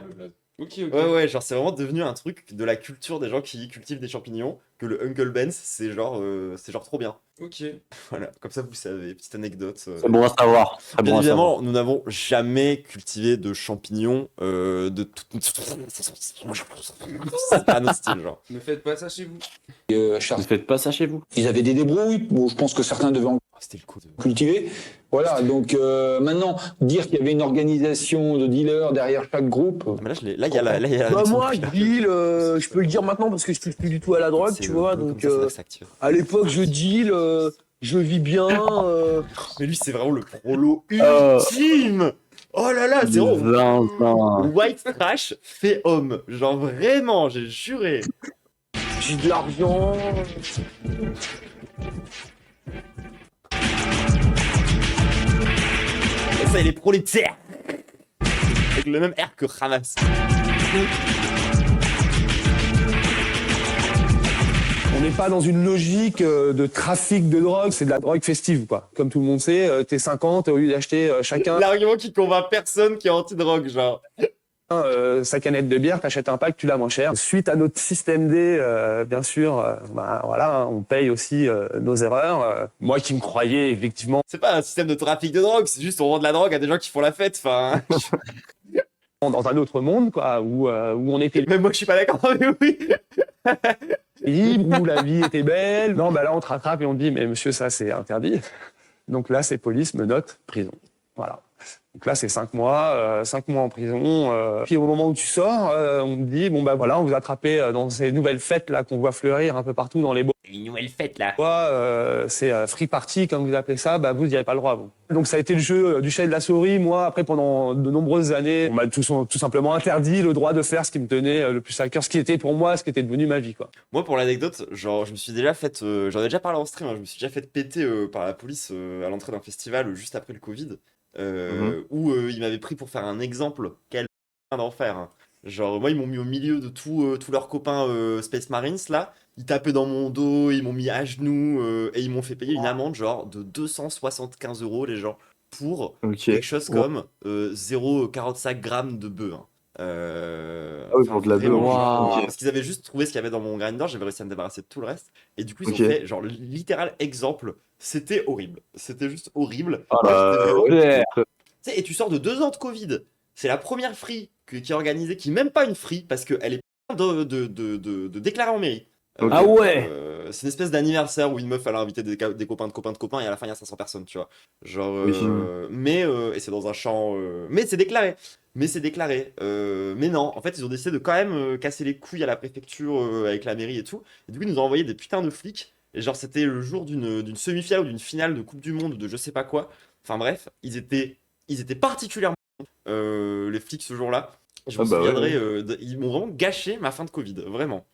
Ok. Ouais, genre c'est vraiment devenu un truc de la culture des gens qui cultivent des champignons, que le Uncle Ben's, c'est genre trop bien. Ok. Voilà, comme ça vous savez, petite anecdote. C'est bon à savoir. Très Bien bon à savoir. évidemment, nous n'avons jamais cultivé de champignons de tout. C'est pas notre style, genre. Ne faites pas ça chez vous. Ne faites pas ça chez vous. Ils avaient des débrouilles. Bon, je pense que certains devaient en C'était le coup de. cultiver. Voilà, donc maintenant, dire qu'il y avait une organisation de dealers derrière chaque groupe. Mais là, là, il y a la. Là, il y a la Bah réaction moi, du je client. deal, je peux le dire maintenant parce que je touche plus du tout à la drogue, C'est tu le vois. bleu, Donc comme ça s'active. à l'époque, je deal, je vis bien. Mais lui, c'est vraiment le prolo ultime. Oh là là, c'est vraiment white trash fait homme. Genre vraiment, j'ai juré. J'ai de l'argent. Et ça, il est prolétaire. Avec le même air que Hamas. On n'est pas dans une logique de trafic de drogue, c'est de la drogue festive, quoi. Comme tout le monde sait, t'es 50, au lieu d'acheter chacun L'argument qui convainc personne qui est anti-drogue, genre. sa canette de bière, t'achètes un pack, tu l'as moins cher. Suite à notre système D, bien sûr, voilà, hein, on paye aussi nos erreurs. Moi qui me croyais effectivement C'est pas un système de trafic de drogue, c'est juste on vend de la drogue à des gens qui font la fête, enfin. dans un autre monde, quoi, où on était Même moi je suis pas d'accord, mais oui. libre, où la vie était belle. Non, bah là on te rattrape et on te dit, mais monsieur, ça c'est interdit. Donc là, c'est police, menottes, prison. Voilà. Donc là, c'est 5 mois en prison. Puis au moment où tu sors, on te dit, bon bah voilà, on vous a attrapé dans ces nouvelles fêtes là qu'on voit fleurir un peu partout dans les bois. Une nouvelle fête là. C'est free party, comme vous appelez ça, bah vous n'y avez pas le droit, vous. Donc ça a été le jeu du chat et de la souris. Moi, après, pendant de nombreuses années, on m'a tout simplement interdit le droit de faire ce qui me tenait le plus à cœur, ce qui était pour moi, ce qui était devenu ma vie, quoi. Moi, pour l'anecdote, genre, je me suis déjà fait, j'en ai déjà parlé en stream, hein, je me suis déjà fait péter par la police à l'entrée d'un festival juste après le Covid, où ils m'avaient pris pour faire un exemple. Quel d'enfer, hein. Genre, moi, ils m'ont mis au milieu de tous leurs copains Space Marines, là. Ils tapaient dans mon dos, ils m'ont mis à genoux, et ils m'ont fait payer une amende, genre, de 275 €, les gens, pour quelque chose comme 0,45 grammes de bœuf. Hein. Ah oui, pour de la bœuf. Vraiment, genre, Ok. parce qu'ils avaient juste trouvé ce qu'il y avait dans mon grinder, j'avais réussi à me débarrasser de tout le reste. Et du coup, ils ont fait, genre, littéral exemple. C'était horrible. C'était juste horrible. Moi, j'étais vraiment- Tu sais, et tu sors de 2 ans de Covid. C'est la première free qui est organisée, qui est même pas une free, parce qu'elle est de déclarer en mairie. Ah ouais. C'est une espèce d'anniversaire où une meuf elle a invité des copains de copains de copains et à la fin il y a 500 personnes, tu vois. Genre, et c'est dans un champ. Mais c'est déclaré. Mais non, en fait, ils ont décidé de quand même casser les couilles à la préfecture avec la mairie et tout. Et du coup, ils nous ont envoyé des putains de flics. Et genre, c'était le jour d'une semi-finale ou d'une finale de Coupe du Monde ou de je sais pas quoi. Enfin bref, ils étaient particulièrement les flics ce jour-là. Je me souviendrai, ils m'ont vraiment gâché ma fin de Covid, vraiment.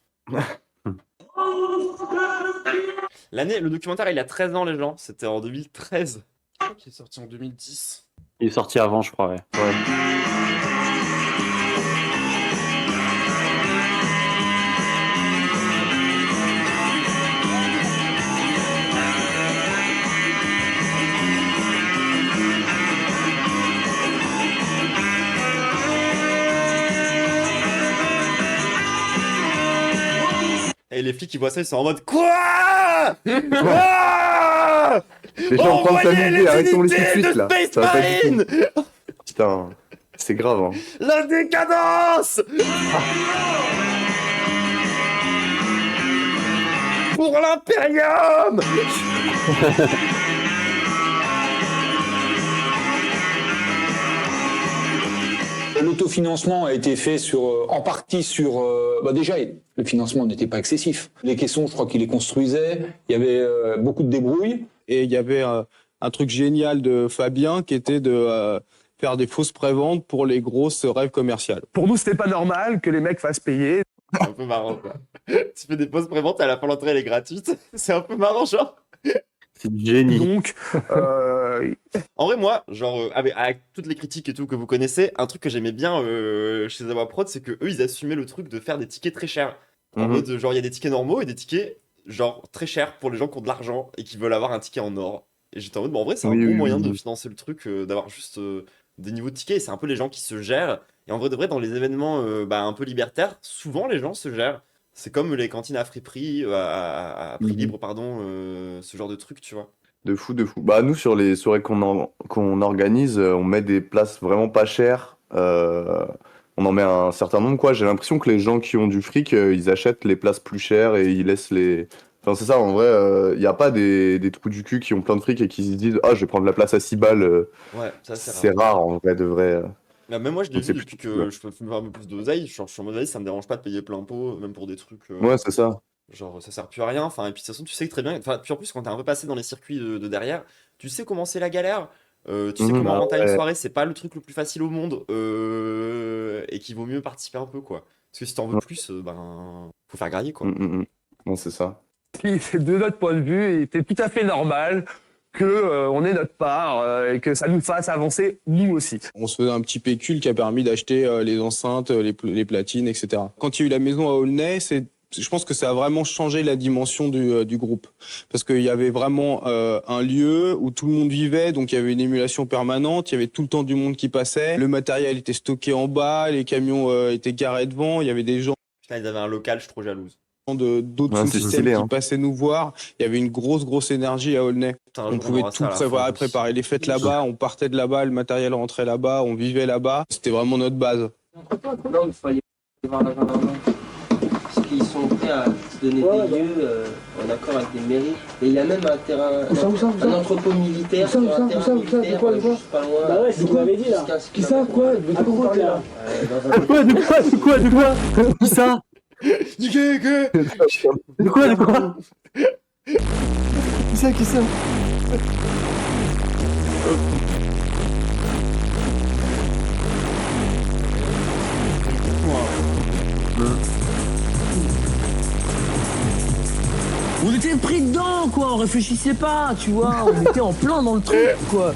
Le documentaire, il a 13 ans, les gens. C'était en 2013. Qui est sorti en 2010. Il est sorti avant, je crois, ouais. Et les flics, ils voient ça, ils sont en mode quoi? Ah, Les gens en train de s'amuser, arrêtons-les tout de suite là. Space Ça va pas du tout. Marine. Putain, c'est grave. Hein. La décadence. Pour l'Imperium. L'autofinancement a été fait en partie sur... déjà, le financement n'était pas excessif. Les caissons, je crois qu'ils les construisaient. Il y avait beaucoup de débrouilles. Et il y avait un truc génial de Fabien qui était de faire des fausses préventes pour les grosses rêves commerciales. Pour nous, c'était pas normal que les mecs fassent payer. C'est un peu marrant, quoi. Tu fais des pauses préventes, à la fin l'entrée elle est gratuite. C'est un peu marrant, genre. C'est du génie. Donc, oui. En vrai, moi, genre, avec toutes les critiques et tout que vous connaissez, un truc que j'aimais bien chez Zawa Prod, c'est que eux, ils assumaient le truc de faire des tickets très chers. En Mhm. mode, genre, il y a des tickets normaux et des tickets, genre, très chers pour les gens qui ont de l'argent et qui veulent avoir un ticket en or. Et j'étais en mode, bon, en vrai, c'est un Oui, bon oui, moyen oui, de oui. financer le truc, d'avoir juste des niveaux de tickets. Et c'est un peu les gens qui se gèrent. Et en vrai, de vrai, dans les événements un peu libertaires, souvent les gens se gèrent. C'est comme les cantines à prix à prix Mhm. libre, pardon, ce genre de truc, tu vois. De fou, de fou. Bah, nous, sur les soirées qu'on organise, on met des places vraiment pas chères. On en met un certain nombre, quoi. J'ai l'impression que les gens qui ont du fric, ils achètent les places plus chères et ils laissent les. Enfin, c'est ça, en vrai, il n'y a pas des trous du cul qui ont plein de fric et qui se disent ah, je vais prendre la place à 6 balles. Ouais, ça, c'est C'est rare. rare, en vrai, de vrai. Même moi, je l'ai Donc, vu c'est depuis plutôt que cool. je peux faire un peu plus d'oseille. Je suis en mode, vas-y, ça me dérange pas de payer plein pot, même pour des trucs. Ouais, c'est ça. Genre, ça sert plus à rien. Enfin, et puis de toute façon, tu sais que très bien. Enfin, puis en plus, quand t'es un peu passé dans les circuits de derrière, tu sais comment c'est la galère. Tu sais Mhm. comment Bah rentrer à une ouais. soirée, c'est pas le truc le plus facile au monde. Et qu'il vaut mieux participer un peu, quoi. Parce que si t'en veux plus, faut faire grailler, quoi. Non, c'est ça. De notre point de vue, il était tout à fait normal que on ait notre part et que ça nous fasse avancer nous aussi. On se faisait un petit pécule qui a permis d'acheter les enceintes, les platines, etc. Quand il y a eu la maison à Aulnay, je pense que ça a vraiment changé la dimension du groupe. Parce qu'il y avait vraiment un lieu où tout le monde vivait, donc il y avait une émulation permanente, il y avait tout le temps du monde qui passait, le matériel était stocké en bas, les camions étaient garés devant, il y avait des gens Putain, ils avaient un local, je suis trop jalouse. d'autres Ouais, c'est sous-systèmes stylé, qui hein. passaient nous voir. Il y avait une grosse énergie à Aulnay. Putain, un On jour, pouvait aura tout ça à la fin. préparer les fêtes là-bas, on partait de là-bas, le matériel rentrait là-bas, on vivait là-bas. C'était vraiment notre base. Non, il faut aller voir la gendarmerie. Parce qu'ils sont prêts à se donner des lieux en accord avec des mairies. Et il y a même un terrain, un entrepôt militaire sur un terrain militaire juste pas loin. Bah ouais, c'est ce qu'on m'avait dit là. Qui ça, quoi? De quoi vous parlez là? De quoi Qui ça De quoi Qui ça? On était pris dedans, quoi, on réfléchissait pas, tu vois, on était en plein dans le truc, quoi.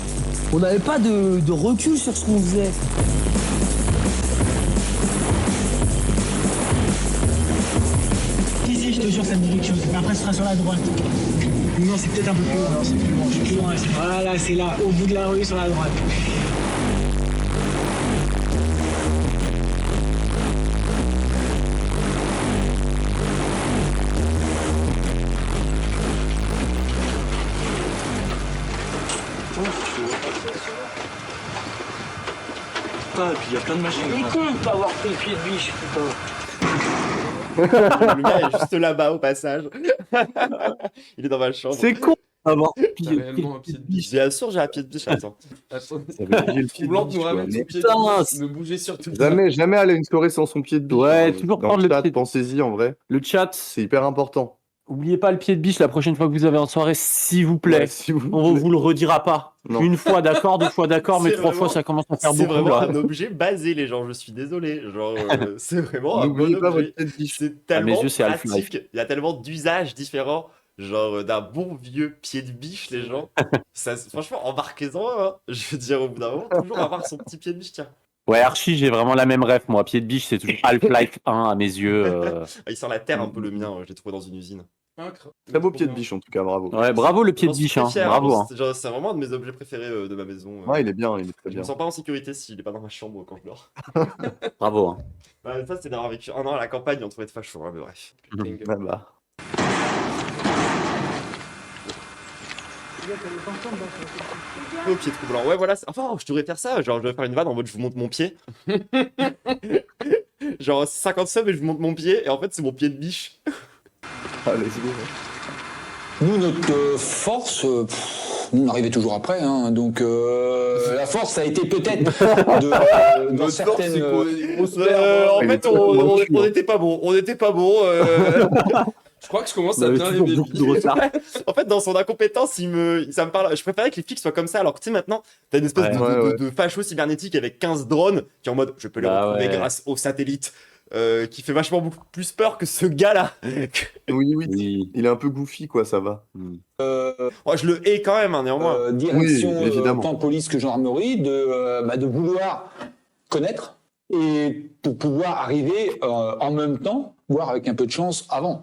On n'avait pas de recul sur ce qu'on faisait. Si, je te jure, ça me dit quelque chose. Mais après, ce sera sur la droite. Non, c'est peut-être un peu plus loin. Non, c'est plus loin. Plus loin. Voilà, c'est là, au bout de la rue, sur la droite. Putain, et puis il y a plein de machines. Il est con de pas avoir pris le pied de biche, putain. Le gars est juste là-bas au passage. Il est dans ma chambre. C'est con d'avoir T'as réellement un pied de biche. Bien sûr, j'ai un pied de biche, attends. Attends, oublié le pied de Troublant de biche, nous quoi. ramener Mais son pied putain, de biche, ne bougez surtout pas. Jamais aller à une soirée sans son pied de biche. Ouais, hein. toujours Dans prendre le le chat, pied de- pensez-y en vrai. Le chat, C'est hyper important. oubliez pas le pied de biche la prochaine fois que vous avez en soirée, s'il vous plaît. Ouais, s'il vous On plaît. vous le redira pas. Non. Une fois d'accord, deux fois d'accord, mais C'est trois fois vraiment- ça commence à faire C'est beaucoup vraiment là. un objet basé, les gens, je suis désolé. Genre, c'est vraiment un bon N'oubliez pas objet. votre pied de biche. C'est tellement yeux, c'est Half-Life. pratique, il y a tellement d'usages différents. Genre d'un bon vieux pied de biche, les gens. Ça, franchement, embarquez-en, hein. Je veux dire, au bout d'un moment, toujours avoir son petit pied de biche, tiens. Ouais, Archie, j'ai vraiment la même ref, moi. Pied de biche, c'est toujours Half-Life 1 à mes yeux. Ah, il sent la terre un peu le mien, je l'ai trouvé dans une usine. Très beau pied de biche en tout cas, bravo. Ouais, bravo le pied J'en de suis biche, très hein. fier, Bravo. Hein. genre, c'est vraiment un de mes objets préférés de ma maison. Ouais, il est bien, il est très Je bien. me sens pas en sécurité s'il est pas dans ma chambre quand je dors. Bravo. Hein. Bah, ça, c'est d'avoir vécu un an à la campagne entouré de fachos, hein, mais bref. Ah bah. Au pied troublant. Ouais, voilà. Enfin, je devrais faire ça. Genre, je devrais faire une vanne en mode je vous montre mon pied. Genre 50 subs et je vous montre mon pied. Et en fait, c'est mon pied de biche. Allez, c'est bon. Nous, notre force, nous, on arrivait toujours après. Hein, donc, la force, ça a été peut-être dans Notre force, certaines... c'est qu'on est des grosses merdes. En fait, on était pas bon. On était pas bon. Je crois que je commence Vous à avez bien toujours aimer beaucoup de retard. En fait, dans son incompétence, ça me parle. Je préférais que les flics soient comme ça. Alors que tu sais, maintenant, t'as une espèce Ouais. de facho cybernétique avec 15 drones qui est en mode je peux les Bah retrouver ouais. grâce aux satellites. qui fait vachement beaucoup plus peur que ce gars-là. Oui. Il est un peu goofy, quoi, ça va. Oh, je le hais quand même, hein, néanmoins. Direction Oui, évidemment. tant de police que gendarmerie de vouloir connaître et pour pouvoir arriver en même temps, voire avec un peu de chance avant.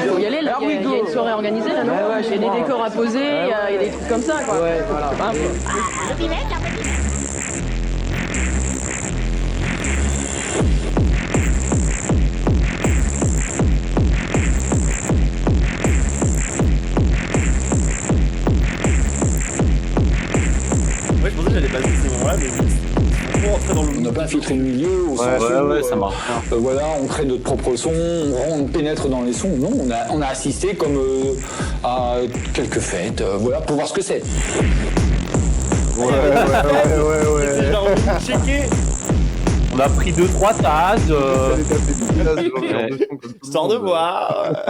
Faut y aller, là, il y a une soirée organisée là, non? Il y a des décors à poser, il y a des trucs comme ça, quoi. Ouais, je pensais que j'allais passer ces moments-là, mais On n'a pas un filtre au milieu, au sens où, ça marche. voilà, on crée notre propre son, on pénètre dans les sons. Non, on a assisté comme à quelques fêtes, voilà, pour voir ce que c'est. C'est genre, checker. On a pris 2-3 tasses. Histoire de voir.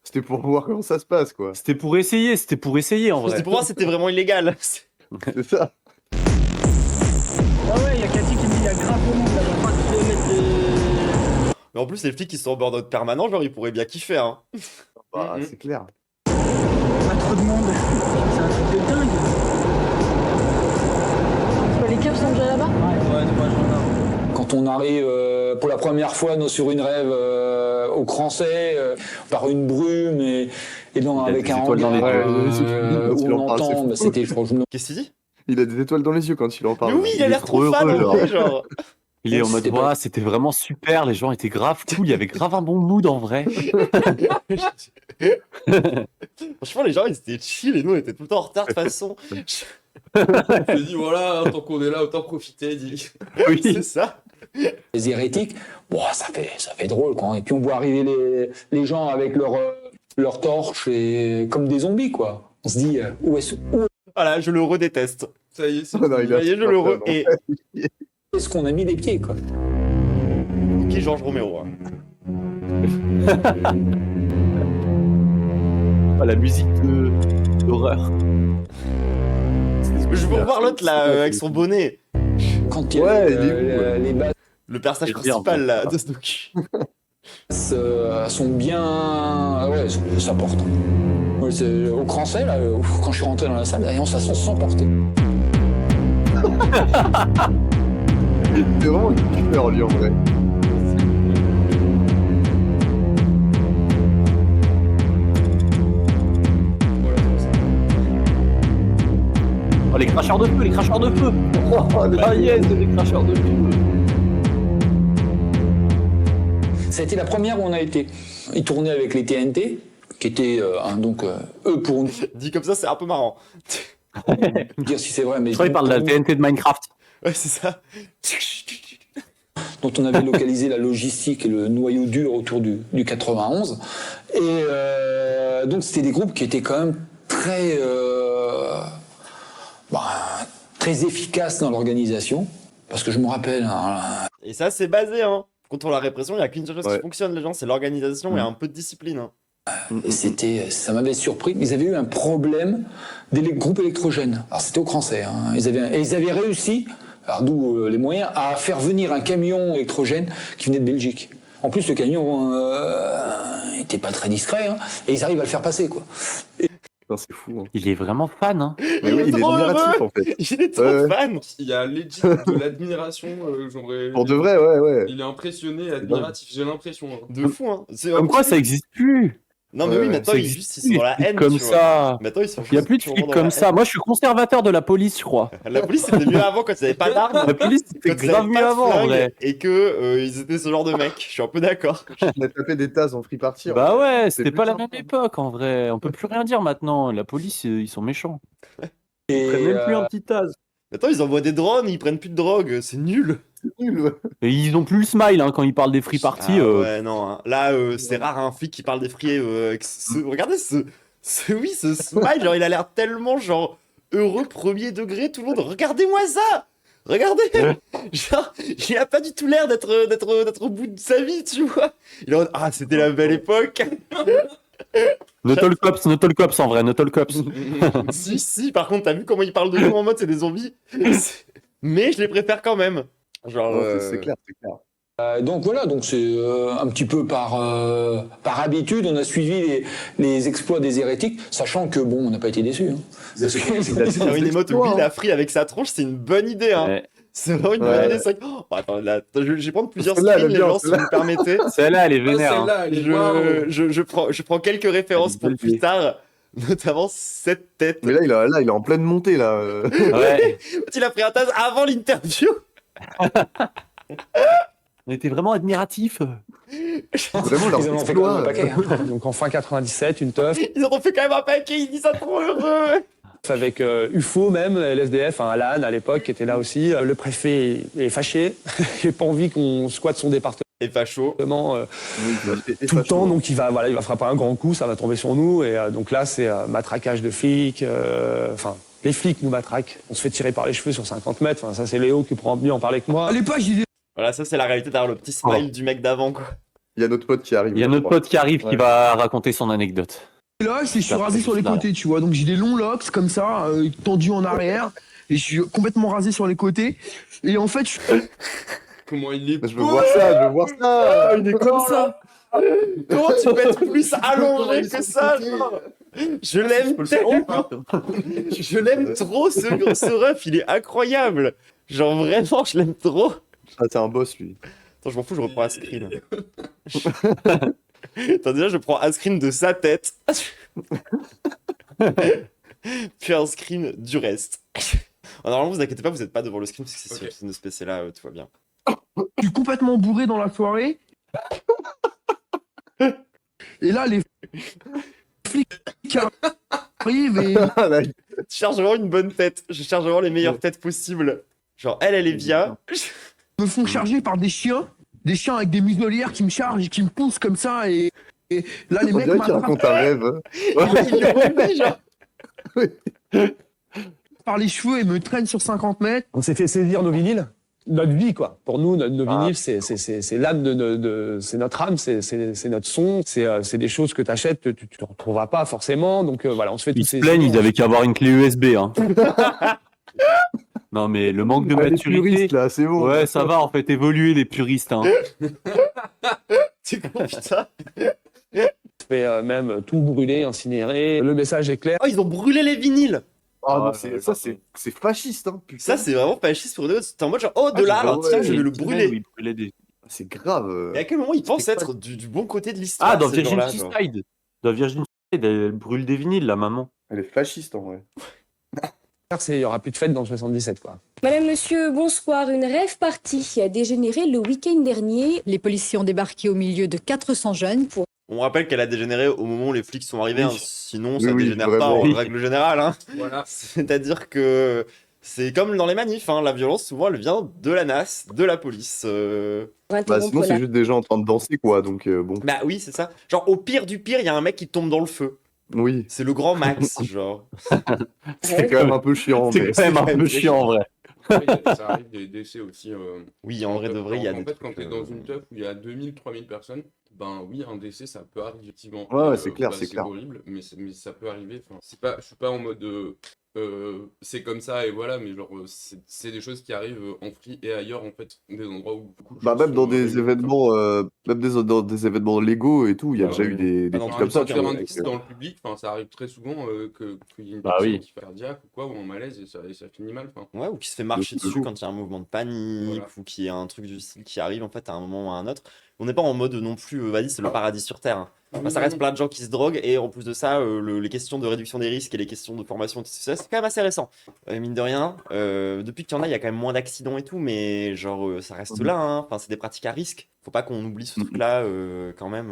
C'était pour voir comment ça se passe, quoi. C'était pour essayer en vrai. C'était pour voir si c'était vraiment illégal. C'est ça. Ah ouais, il y a Cathy qui me dit il y a grave au monde, là, il y a 3 km de. Mais en plus, les flics qui sont en burn-out permanent, genre, ils pourraient bien kiffer, hein. Bah, c'est clair. Pas trop de monde. C'est un truc de dingue. Les keufs sont déjà là-bas? Ouais, de moi, Quand on arrive pour la première fois sur une rêve au Crancey, par une brume et avec un hangar où on entend, c'était franchement. Qu'est-ce qu'il dit? Il a des étoiles dans les yeux quand il en parle. Mais oui, il a l'air trop fan, genre. Il est en mode, c'était vraiment super, les gens étaient grave cool, il y avait grave un bon mood en vrai. Franchement, les gens, ils étaient chill et nous, on était tout le temps en retard de toute façon. Je lui dis voilà, tant qu'on est là, autant profiter. Dit. Oui, c'est ça. Les hérétiques, bon, ça fait drôle, quoi. Et puis on voit arriver les gens avec leurs torches et comme des zombies, quoi. On se dit, où est-ce Voilà, je le redéteste. Ça y est, c'est Ça y est, je le re... Et... est-ce qu'on a mis les pieds, quoi. Qui est Georges Romero, hein. La musique d'horreur. Je veux revoir l'autre là, avec son bonnet. Quand il y a les basses, le personnage principal là, de ce docu. sont bien. Ouais, ça porte. Ouais, au Crancey, là, quand je suis rentré dans la salle, on ça sent sans porter. C'est vraiment une kiffeur, lui, en vrai. Oh, les cracheurs de feu, les cracheurs de feu. Ah yes, les cracheurs de feu. Ça a été la première où on a été. Ils tournaient avec les TNT, qui étaient donc eux pour nous. Dit comme ça, c'est un peu marrant. Dire si c'est vrai, mais. Je crois qu'il parle de la TNT de Minecraft. Ouais, c'est ça. Dont on avait localisé la logistique et le noyau dur autour du 91. Et donc c'était des groupes qui étaient quand même très efficaces dans l'organisation. Parce que je me rappelle. Et ça, c'est basé, hein. Contre la répression, il n'y a qu'une seule chose qui fonctionne, les gens, c'est l'organisation et un peu de discipline. Hein. Ça m'avait surpris. Ils avaient eu un problème des groupes électrogènes. Alors c'était au Crancey. Hein. Ils avaient réussi, alors d'où les moyens, à faire venir un camion électrogène qui venait de Belgique. En plus, le camion n'était pas très discret, hein, et ils arrivent à le faire passer, quoi. C'est fou. Hein. Il est vraiment fan. Hein. Mais oui, il est admiratif, en fait. Il est trop fan. Il y a legit de l'admiration. Pour de vrai, ouais. Il est impressionné et admiratif, j'ai l'impression. Hein. De fou, hein. Comme quoi, ça existe plus. Non, mais oui, maintenant, ils sont dans la haine. Comme ça. Maintenant, ils sont il n'y a plus de flics comme ça. Moi, je suis conservateur de la police, je crois. La police, c'était mieux avant quand ils n'avaient pas d'armes. La police, c'était grave mieux avant, en vrai. Et que ils étaient ce genre de mecs. Je suis un peu d'accord. On a tapé des tasses en free party. Bah ouais, c'était pas la même époque, en vrai. On peut plus rien dire maintenant. La police, ils sont méchants. Ils prennent même plus un petit tas. Attends, ils envoient des drones, ils prennent plus de drogue. C'est nul. Et ils ont plus le smile hein, quand ils parlent des free parties. Ah, ouais, non. Hein. Là, c'est rare un flic qui parle des free. Regardez ce smile, genre il a l'air tellement genre heureux premier degré, tout le monde, regardez-moi ça! Regardez! Genre, il a pas du tout l'air d'être au bout de sa vie, tu vois. Il est en mode, ah, c'était la belle époque! No Talk Cops en vrai, No Talk Cops. Si, par contre, t'as vu comment il parle de nous en mode c'est des zombies? Mais je les préfère quand même. Genre, Non, c'est clair, c'est clair. Donc voilà, donc c'est un petit peu par habitude, on a suivi les exploits des hérétiques, sachant que bon, on n'a pas été déçus. Hein. Parce que- faire une émote Will la free avec sa tronche, c'est une bonne idée. Hein. Ouais. C'est vraiment une bonne idée. C'est vrai que... oh, attends, là, je vais prendre plusieurs Celle-là, elle screens, est les bien, gens, si vous me permettez. Celle-là, elle est vénère. hein. Celle-là, elle est waouh. Je prends quelques références pour plus tard, notamment cette tête. Mais là, il est en pleine montée, là. Ouais. Il a pris un tas avant l'interview. On était vraiment admiratifs. Vraiment, leur Ils en ont fait quand même un exploit. paquet. Hein. Donc en fin 97, une teuf Ils en ont fait quand même un paquet, ils disent ça trop heureux. avec UFO même, LSDF, un Alan à l'époque qui était là aussi. Le préfet est fâché, il n'a pas envie qu'on squatte son département. Et facho. Tout le temps, donc il va frapper un grand coup, ça va tomber sur nous. Et donc là, c'est matraquage de flics. Enfin, les flics nous matraquent. On se fait tirer par les cheveux sur 50 mètres. Enfin, ça, c'est Léo qui pourra mieux en parler que moi. À l'époque, j'ai Voilà, ça c'est la réalité derrière le petit smile du mec d'avant, quoi. Il y a notre pote qui arrive. Il y a notre pote qui arrive qui va raconter son anecdote. là, je suis rasé sur les côtés, tu vois. Donc j'ai des longs locks comme ça, tendus en arrière. Et je suis complètement rasé sur les côtés. Et en fait, Comment il est Je veux voir ça, je veux voir ça. Il est comme ça. Comment tu peux être plus allongé que ça, genre? Je l'aime tellement. Je l'aime trop, ce ref, il est incroyable. Genre vraiment, je l'aime trop. Ah, c'est un boss, lui. Attends, je m'en fous, je reprends un screen. Attends, déjà, je prends un screen de sa tête. Puis un screen du reste. Normalement, vous inquiétez pas, vous n'êtes pas devant le screen, parce que c'est sur le screen de ce PC-là, tout va bien. je suis complètement bourré dans la soirée. Et là, les flics arrivent et... Je cherche vraiment une bonne tête. Je cherche vraiment les meilleures têtes possibles. Genre, elle est bien. me font charger par des chiens avec des muselières qui me chargent et qui me poussent comme ça. Et là, les On mecs dirait qu'il raconte un rêve. Ils l'ont fait, genre. par les cheveux et me traînent sur 50 mètres. On s'est fait saisir nos vinyles. Notre vie, quoi. Pour nous, nos vinyles, c'est l'âme c'est notre âme, c'est notre son, c'est des choses que t'achètes, tu ne retrouveras pas forcément. Donc voilà, on se fait tous Ils se ces. plaignent, ils avaient qu'à avoir une clé USB. Hein. Non, mais le manque de Les maturité. puristes, là, c'est bon. Ouais, ça va en fait évoluer les puristes. Hein. C'est con, putain. On fait même tout brûler, incinérer. Le message est clair. Oh, ils ont brûlé les vinyles. Ah, non, ça, c'est fasciste, hein, putain. Ça, c'est vraiment fasciste pour eux. C'était en mode genre, oh, de l'art, tiens, je vais le brûler. C'est grave. Et à quel moment ils pensent être du bon côté de l'histoire? Ah, dans ces gens-là, Virgin genre. Suicide. Dans Virgin Suicide, elle brûle des vinyles, la maman. Elle est fasciste, en vrai. Il n'y aura plus de fête dans le 77, quoi. Madame, monsieur, bonsoir. Une rave party a dégénéré le week-end dernier. Les policiers ont débarqué au milieu de 400 jeunes pour... On rappelle qu'elle a dégénéré au moment où les flics sont arrivés, Oui. hein. Sinon Oui, ça oui, dégénère vraiment. pas en Oui. règle générale. Hein. Voilà. C'est-à-dire que c'est comme dans les manifs, hein. La violence souvent elle vient de la NAS, de la police. Bah, sinon, c'est juste des gens en train de danser, quoi. Donc, bon. Bah oui, c'est ça. Genre au pire du pire, il y a un mec qui tombe dans le feu. Oui. C'est le grand max, genre. C'est quand même un peu chiant. C'est quand même un peu chiant en vrai. Après, ça arrive des décès aussi. Oui, en vrai de vrai, il y a en des fait, trucs, quand t'es dans une teuf où il y a 2000, 3000 personnes, ben oui, un décès, ça peut arriver, effectivement. Ouais, c'est clair, bah, c'est clair. horrible, mais ça peut arriver. Enfin, je suis pas en mode c'est comme ça et voilà, mais genre c'est des choses qui arrivent en free et ailleurs, en fait, des endroits où beaucoup de Bah, choses même dans sont des arrivées. événements, dans des événements légaux et tout, il y a déjà eu des non, trucs comme ça. Tu vois, Faire un avec, décès dans le public, enfin, ça arrive très souvent qu'il y ait une Bah personne oui. qui fait cardiaque ou quoi, ou en malaise et ça finit mal. Enfin, Ouais, ou qui se fait marcher Le dessus coup. quand il y a un mouvement de panique, Voilà. ou qu'il y a un truc du style qui arrive en fait à un moment ou à un autre. On n'est pas en mode non plus, vas-y, c'est le paradis sur Terre. Hein. Enfin, ça reste plein de gens qui se droguent, et en plus de ça, les questions de réduction des risques et les questions de formation, tout ça, c'est quand même assez récent. Mine de rien, depuis qu'il y en a, il y a quand même moins d'accidents et tout, mais genre, ça reste là. Hein. Enfin, c'est des pratiques à risque. Faut pas qu'on oublie ce truc-là, quand même.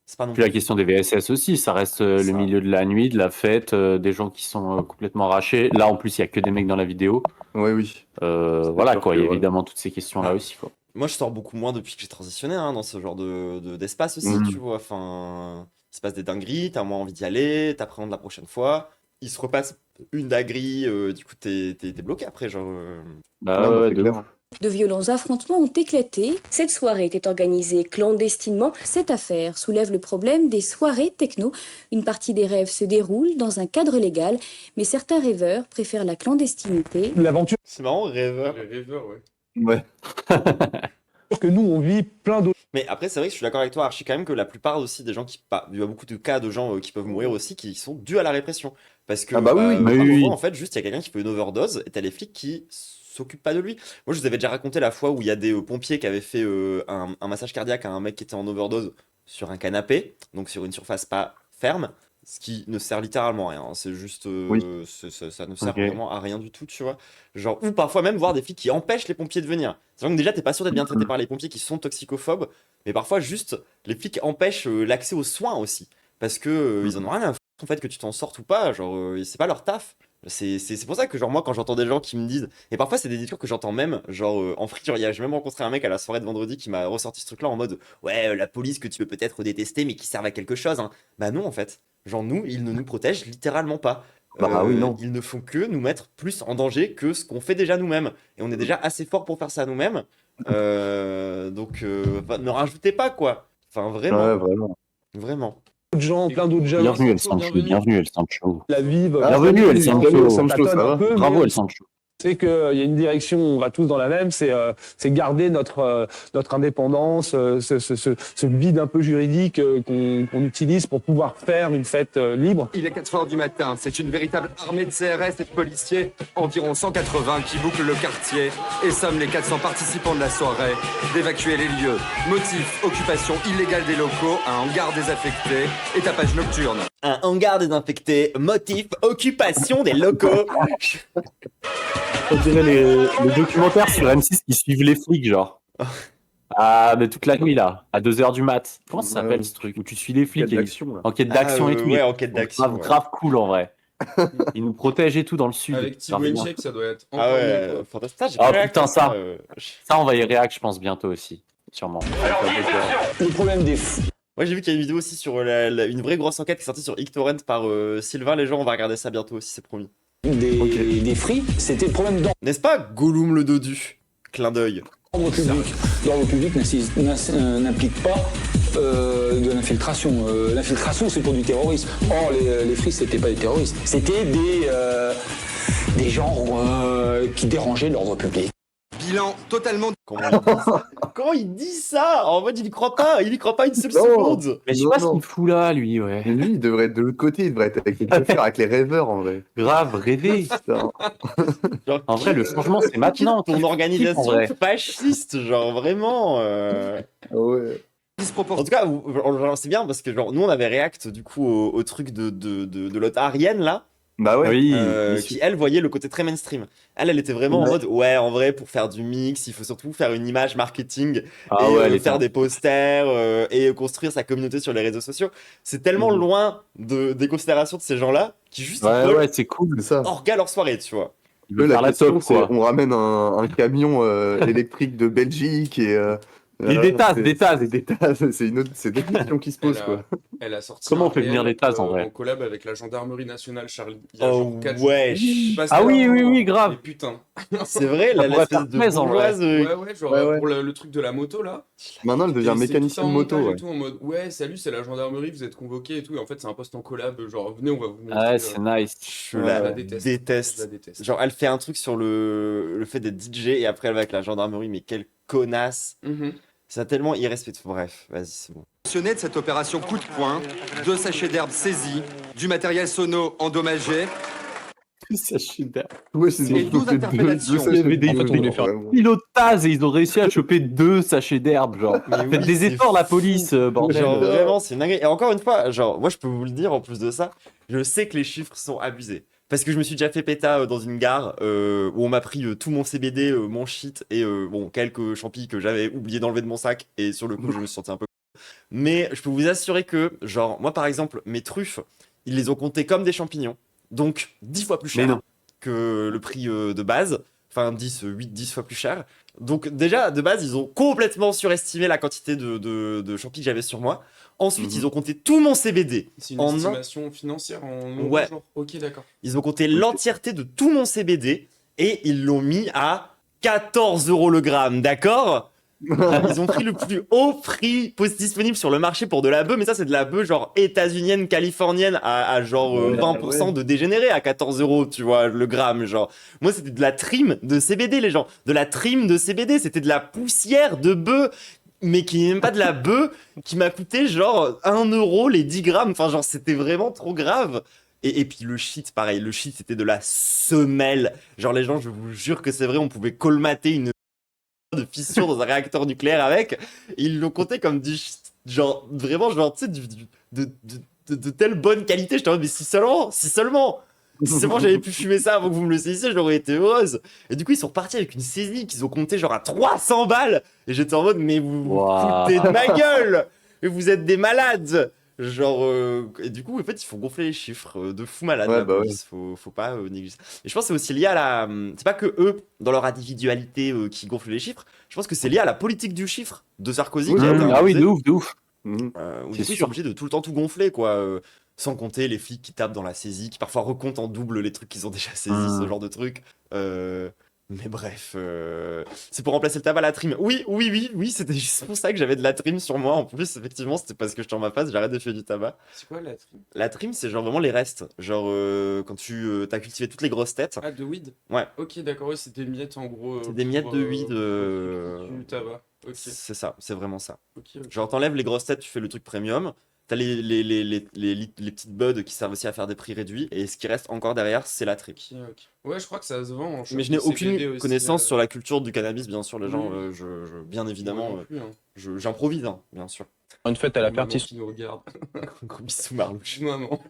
C'est pas non Puis la question des VSS aussi, ça reste le milieu de la nuit, de la fête, des gens qui sont complètement arrachés. Là, en plus, il y a que des mecs dans la vidéo. Ouais, oui. Voilà sûr quoi, que, il y a ouais. évidemment toutes ces questions-là aussi. Quoi. Moi, je sors beaucoup moins depuis que j'ai transitionné hein, dans ce genre d'espace aussi, tu vois. Enfin, il se passe des dingueries, t'as moins envie d'y aller, t'appréhendes la prochaine fois. Il se repasse une dinguerie, du coup t'es bloqué après, genre. Bah Non, ouais, c'est de clair. ouf. De violents affrontements ont éclaté. Cette soirée était organisée clandestinement. Cette affaire soulève le problème des soirées techno. Une partie des rêves se déroule dans un cadre légal, mais certains rêveurs préfèrent la clandestinité. L'aventure C'est marrant, rêveur. Les rêveurs, ouais. Ouais. que nous, on vit plein d'autres. Mais après, c'est vrai que je suis d'accord avec toi, Archie, quand même, que la plupart aussi des gens qui. Il y a beaucoup de cas de gens qui peuvent mourir aussi qui sont dus à la répression. Parce que. Ah bah oui, mais par oui. moment, en fait, juste, il y a quelqu'un qui fait une overdose et t'as les flics qui s'occupent pas de lui. Moi, je vous avais déjà raconté la fois où il y a des pompiers qui avaient fait un massage cardiaque à un mec qui était en overdose sur un canapé, donc sur une surface pas ferme. Ce qui ne sert littéralement à rien, hein. C'est juste. Oui. Ça ne sert Ok. vraiment à rien du tout, tu vois. Genre, ou parfois même voir des flics qui empêchent les pompiers de venir. C'est-à-dire que déjà, t'es pas sûr d'être bien traité par les pompiers qui sont toxicophobes, mais parfois, juste, les flics empêchent l'accès aux soins aussi. Parce que ils en ont rien à foutre, en fait, que tu t'en sortes ou pas. Genre, c'est pas leur taf. C'est pour ça que, genre, moi, quand j'entends des gens qui me disent. Et parfois, c'est des discours que j'entends même, genre, en friture. J'ai même rencontré un mec à la soirée de vendredi qui m'a ressorti ce truc-là en mode ouais, la police que tu peux peut-être détester, mais qui servent à quelque chose, hein. Bah non, en fait. Genre, nous, ils ne nous protègent littéralement pas. Bah oui, non. Ils ne font que nous mettre plus en danger que ce qu'on fait déjà nous-mêmes. Et on est déjà assez fort pour faire ça nous-mêmes. Donc, ne rajoutez pas, quoi. Enfin, vraiment. Ouais, vraiment. Vraiment. Gens, plein d'autres jeunes Bienvenue, El Sancho. Bienvenue, El Sancho. la vivent. Bienvenue, El Sancho. El Sancho, ça va. Bravo, El Sancho. C'est qu'il y a une direction, on va tous dans la même, c'est garder notre indépendance, ce vide un peu juridique qu'on utilise pour pouvoir faire une fête libre. Il est 4h du matin, c'est une véritable armée de CRS et de policiers, environ 180 qui bouclent le quartier et somment les 400 participants de la soirée d'évacuer les lieux. Motif, occupation illégale des locaux, un hangar désaffecté et tapage nocturne. Un hangar désinfecté, motif, occupation des locaux. On dirait les documentaires sur M6 qui suivent les flics, genre. Ah, mais toute la nuit, là, à 2h du mat. Comment ça s'appelle ce truc où tu suis les flics Enquête d'action, là. Enquête d'action et tout. Ouais, enquête d'action. Grave, Ouais. grave cool en vrai. Ils nous protègent et tout dans le sud. Avec Genre, Team bien. Shape, ça doit être encore Ah mieux, ouais, quoi. fantastique. J'ai Ah pas putain, réacté à ça. Ça, on va y réact, je pense, bientôt aussi. Sûrement. Le problème des fous. Moi, j'ai vu qu'il y a une vidéo aussi sur une vraie grosse enquête qui est sortie sur Ictorrent par Sylvain. Les gens, on va regarder ça bientôt aussi, c'est promis. Des fris, c'était le problème N'est-ce pas, Gollum le dodu? Clin d'œil. d'ordre public. L'ordre public n'implique pas de l'infiltration. L'infiltration, c'est pour du terrorisme. Or, les fris, c'était pas des terroristes. C'était des gens qui dérangeaient l'ordre public. Bilan totalement... Comment il dit ça? En mode, il y croit pas une seule Non. seconde. Mais je sais pas ce qu'il fout là, lui, ouais. Mais lui, il devrait être de l'autre côté, il devrait être avec les chauffeurs, avec les rêveurs en vrai. Grave, rêver. Putain. Genre, En vrai, le changement, c'est maintenant. ton organisation en vrai. fasciste, genre vraiment. Ouais. En tout cas, c'est bien parce que genre nous on avait react du coup au truc de l'autre Ariane là. Bah ouais. Oui. Qui elle voyait le côté très mainstream. Elle était vraiment en Ouais. mode ouais, en vrai pour faire du mix il faut surtout faire une image marketing Ah et ouais, elle est faire top. des posters et construire sa communauté sur les réseaux sociaux. C'est tellement Mhm. loin des considérations de ces gens là qui juste Ouais, veulent ouais, c'est cool. C'est ça. orga leur soirée, tu vois. Il Eux, veut la faire la question, top, c'est quoi. on ramène un camion électrique de Belgique et. Des tasses, c'est- des tasses. C'est des tasses, c'est des questions qui se posent quoi. Elle a sorti Comment on un fait venir réel, les tasses, en vrai en collab avec la gendarmerie nationale Charlie. Il y a Oh genre 4 jours. wesh. Je passe Ah là, oui, oui, oui, grave. mais putain. C'est vrai, Ça pourrait l'espèce faire de plaisir, en vrai. bourgeoise. Ouais, genre Ouais, ouais. pour le truc de la moto là. Maintenant, elle devient Et c'est mécanicienne tout un moto. montage Ouais. et tout en mode ouais, salut, c'est la gendarmerie, vous êtes convoqués et tout. Et en fait, c'est un poste en collab, genre venez, on va vous montrer. Ouais, c'est nice. Je Ouais, la je la déteste. Je la déteste. Genre, elle fait un truc sur le fait d'être DJ et après elle va avec la gendarmerie, mais quelle connasse. Mhm. C'est tellement irrespectueux. Bref, vas-y, c'est bon. Mentionné de cette opération coup de poing, 2 sachets d'herbe saisis, du matériel sono endommagé, Sachet d'herbe. Ouais, c'est Et 12 interpellations. Il y avait des pilotages et ils ont réussi à choper 2 sachets d'herbe, genre. Mais Faites oui, des c'est efforts, la fou. police, bordel. Genre, vraiment, c'est une dinguerie. Et encore une fois, genre, moi, je peux vous le dire en plus de ça, je sais que les chiffres sont abusés. Parce que je me suis déjà fait péta dans une gare où on m'a pris tout mon CBD, mon shit et bon, quelques champis que j'avais oublié d'enlever de mon sac. Et sur le coup, je me suis senti un peu. Mais je peux vous assurer que, genre, moi par exemple, mes truffes, ils les ont comptées comme des champignons. Donc 10 fois plus Mais cher non. que le prix de base. Enfin 8-10 fois plus cher. Donc déjà, de base, ils ont complètement surestimé la quantité de champi que j'avais sur moi. Ensuite, ils ont compté tout mon CBD. C'est une estimation financière en euros, Ouais. genre. Ok, d'accord. Ils ont compté l'entièreté de tout mon CBD et ils l'ont mis à 14 € le gramme, d'accord? Ils ont pris le plus haut prix disponible sur le marché pour de la bœuf, mais ça c'est de la bœuf genre états-unienne, californienne à genre 20% de dégénéré à 14 €, tu vois, le gramme, genre. Moi c'était de la trim de CBD, les gens. De la trim de CBD, c'était de la poussière de bœuf, mais qui n'est même pas de la bœuf, qui m'a coûté genre 1 € les 10 grammes. Enfin, genre c'était vraiment trop grave. Et puis le shit, pareil, le shit c'était de la semelle. Genre les gens, je vous jure que c'est vrai, on pouvait colmater une de fissure dans un réacteur nucléaire avec. Ils l'ont compté comme du genre vraiment genre tu sais de telle bonne qualité. J'étais en mode mais si seulement j'avais pu fumer ça avant que vous me le saissiez, j'aurais été heureuse. Et du coup ils sont repartis avec une saisie qu'ils ont compté genre à 300 balles et j'étais en mode mais vous vous foutez de ma gueule et vous êtes des malades. Genre, et du coup, en fait, il faut gonfler les chiffres de fou malade. Ouais, la police. Faut pas négliger ça. Et je pense que c'est aussi lié à la. C'est pas que eux, dans leur individualité, qui gonflent les chiffres. Je pense que c'est lié à la politique du chiffre de Sarkozy. Qui a été Ah oui, imposée, de ouf. où du coup, ils sont obligés de tout le temps tout gonfler, quoi. Sans compter les flics qui tapent dans la saisie, qui parfois recomptent en double les trucs qu'ils ont déjà saisis, ce genre de trucs. Mais bref, c'est pour remplacer le tabac, la trim. Oui, c'était juste pour ça que j'avais de la trim sur moi. En plus, effectivement, c'était parce que je suis en ma face, j'arrête de fumer du tabac. C'est quoi la trim? La trim, c'est genre vraiment les restes. Genre quand tu t'as cultivé toutes les grosses têtes. Ah, de weed? Ouais. Ok, d'accord, ouais, c'est des miettes en gros. C'est des miettes de weed. Du tabac. Ok. C'est ça, c'est vraiment ça. Ok. Genre t'enlèves les grosses têtes, tu fais le truc premium. T'as les petites buds qui servent aussi à faire des prix réduits. Et ce qui reste encore derrière, c'est la trim. Ok. Ouais, je crois que ça se vend en shop Mais je n'ai de CBD aucune aussi, connaissance sur la culture du cannabis, bien sûr, les gens, Oui. bien évidemment, Moi non plus, hein. j'improvise, hein, bien sûr. Une fête à la Maman Pertis qui nous regarde. Gros bisous, Marlouche. Maman.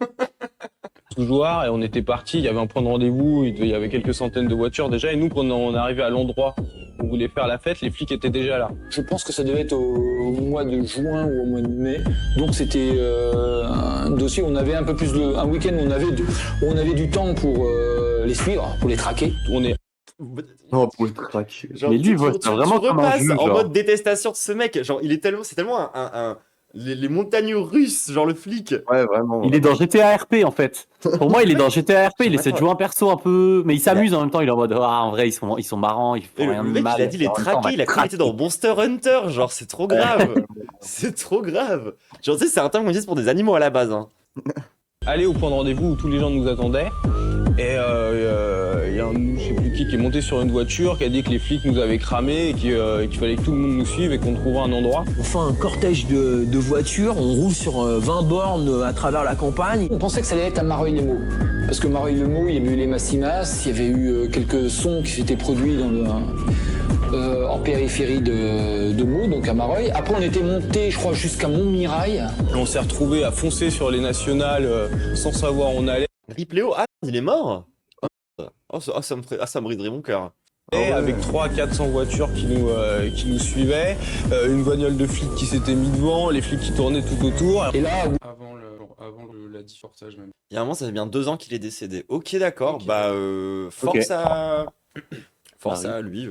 Joueur et on était parti. Il y avait un point de rendez-vous. Il y avait quelques centaines de voitures déjà. Et nous, quand on est arrivé à l'endroit où on voulait faire la fête, les flics étaient déjà là. Je pense que ça devait être au mois de juin ou au mois de mai. Donc c'était un dossier où on avait un peu plus de... Un week-end où on avait du temps pour les suivre, pour les traquer. On est... Non, pour le traquer. Genre, Mais lui, il vote tu vraiment comme un repasses jeu, en genre. mode détestation de ce mec. Genre, c'est tellement les montagnes russes, genre le flic. Ouais, vraiment. Il est dans GTA RP en fait. Pour moi, il est dans GTA RP. Il essaie de jouer un perso un peu, mais il s'amuse en même temps. Il est en mode ah, en vrai, ils sont marrants. Ils font Et rien le de mec, mal. il a dit les En même temps, on traquer, va il a cru qu'il était dans Monster Hunter. Genre, c'est trop grave. C'est trop grave. Genre, tu sais, c'est un terme qu'on utilise pour des animaux à la base. Hein. Aller au point de rendez-vous où tous les gens nous attendaient. Et il y a je sais plus qui est monté sur une voiture, qui a dit que les flics nous avaient cramé et qu'il fallait que tout le monde nous suive et qu'on trouverait un endroit. On fait un cortège de voitures, on roule sur 20 bornes à travers la campagne. On pensait que ça allait être à Mareuil-les-Maux. Parce que Mareuil-les-Maux, il y avait eu les Massimas, il y avait eu quelques sons qui s'étaient produits en périphérie de Meaux, donc à Mareuil. Après, on était monté, je crois, jusqu'à Montmirail. On s'est retrouvé à foncer sur les nationales sans savoir où on allait. Ripléo, ah, il est mort. Ça me briderait mon cœur. Et avec 300-400 voitures qui nous suivaient, une bagnole de flics qui s'était mis devant, les flics qui tournaient tout autour. Et là, Avant la diffortage même. Il y a un moment, ça fait bien 2 ans qu'il est décédé. Ok, d'accord. Okay. Bah, force à lui.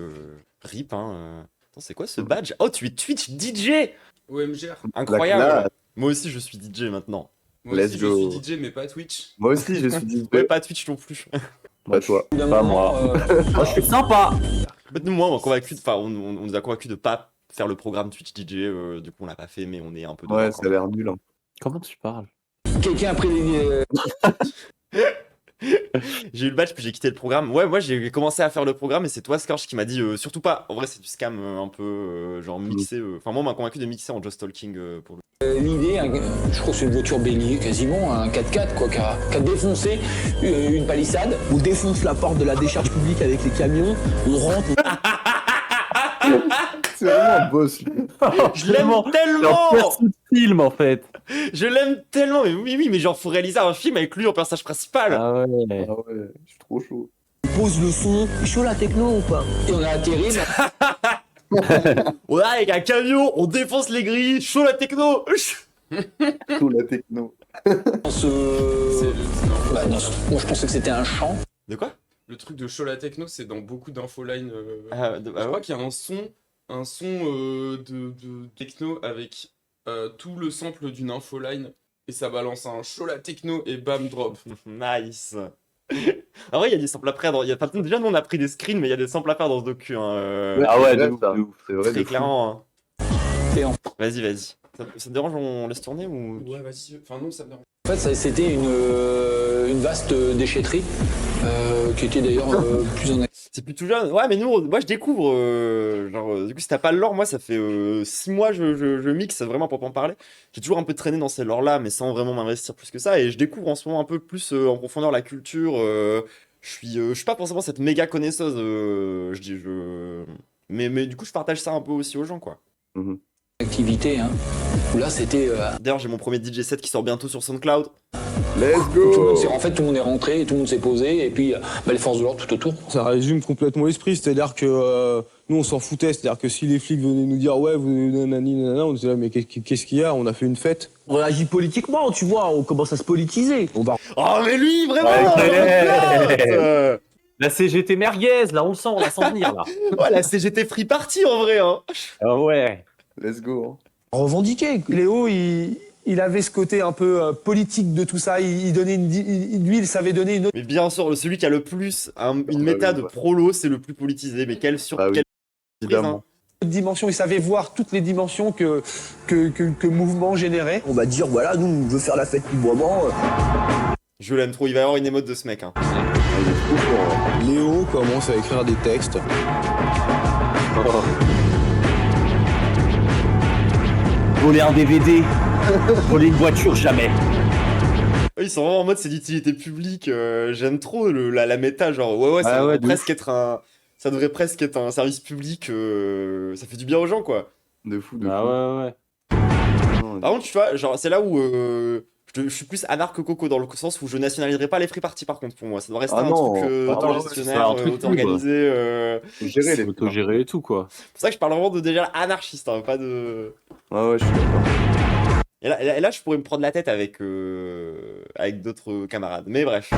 RIP, hein. Attends, c'est quoi ce badge? Oh, tu es Twitch DJ! OMGR. Incroyable. Moi aussi, je suis DJ maintenant. Moi aussi, je suis DJ, mais pas Twitch. Moi aussi, je suis DJ. Ouais, pas Twitch non plus. Pas toi. Pas moi. Moi, je suis sympa. Moi, on nous a convaincus de pas faire le programme Twitch DJ. Du coup, on l'a pas fait, mais on est un peu. Ouais, ça a l'air nul. Hein. Comment tu parles? Quelqu'un a pris les... J'ai eu le badge puis j'ai quitté le programme. Ouais, moi j'ai commencé à faire le programme et c'est toi Scorch qui m'a dit surtout pas. En vrai c'est du scam un peu genre mixé. Enfin moi on m'a convaincu de mixer en Just Talking pour le. L'idée, je crois que c'est une voiture bélier quasiment, un 4x4 quoi, qui a défoncé une palissade. On défonce la porte de la décharge publique avec les camions, on rentre. C'est vraiment un boss. Je l'aime tellement. C'est un film en fait. Je l'aime tellement, mais oui, mais genre faut réaliser un film avec lui en personnage principal. Ah ouais, je suis trop chaud. On pose le son, chaud la techno ou pas? Et on a atterri. On arrive avec un camion, on défonce les grilles, chaud la techno. Chaud la techno. Moi je pensais que c'était un champ. De quoi? le truc de Chola Techno, c'est dans beaucoup d'infolines. Je ouais. crois qu'il y a un son de techno avec tout le sample d'une infoline et ça balance un Chola Techno et bam drop. Nice. En vrai, il y a des samples à faire. Déjà, nous on a pris des screens, mais il y a des samples à faire dans ce docu. Hein, Ah ouais, de c'est vrai, ouf. c'est vrai, très de fou. clairement. Hein. Et Vas-y. Ça te dérange, on laisse tourner ou... Ouais, vas-y. Enfin, non, ça me dérange. En fait, c'était une vaste déchetterie qui était d'ailleurs plus en C'est plus tout jeune. Ouais, mais nous, moi je découvre. Du coup, si t'as pas le lore, moi ça fait 6 mois je mixe vraiment pour pas en parler. J'ai toujours un peu traîné dans ces lores-là, mais sans vraiment m'investir plus que ça. Et je découvre en ce moment un peu plus en profondeur la culture. Je suis pas forcément cette méga connaisseuse. Mais du coup, je partage ça un peu aussi aux gens, quoi. activité. Hein. Où là, c'était. D'ailleurs, j'ai mon premier DJ set qui sort bientôt sur SoundCloud. Let's Tout le go! monde en fait, tout le monde est rentré, tout le monde s'est posé, et puis les forces de l'ordre tout autour. Ça résume complètement l'esprit, c'est-à-dire que nous on s'en foutait, c'est-à-dire que si les flics venaient nous dire ouais vous nanani nanana, on disait là mais qu'est-ce qu'il y a, on a fait une fête. On réagit politiquement, tu vois, on commence à se politiser. On va... Oh, mais lui, vraiment! Ouais, la CGT merguez, là on le sent, on la sent venir là. Ouais, la CGT Free Party en vrai. Hein. Ah ouais. Let's go! Revendiquer. Léo, il avait ce côté un peu politique de tout ça. Il donnait lui, il savait donner une autre. Mais bien sûr, celui qui a le plus une méta de prolo, c'est le plus politisé. Mais quelle surprise, évidemment. Dimension, il savait voir toutes les dimensions que le mouvement générait. On va dire, voilà, nous, on veut faire la fête librement. Je l'aime trop, il va y avoir une émote de ce mec. Hein. Léo commence à écrire des textes. Voler un DVD, voler une voiture, jamais. Ils sont vraiment en mode c'est d'utilité publique. J'aime trop la méta, genre ouais, ça devrait presque être ça devrait presque être un service public. Ça fait du bien aux gens, quoi. De fou, ouais. Par contre, tu vois, genre c'est là où je suis plus anarque Coco dans le sens où je nationaliserai pas les free parties. Par contre, pour moi, ça doit rester un truc auto-gestionnaire, auto-organisé, auto-géré et tout, quoi. C'est pour ça que je parle vraiment de déjà anarchiste, hein, pas de. Ouais, je suis d'accord. Et là, je pourrais me prendre la tête avec d'autres camarades. Mais bref.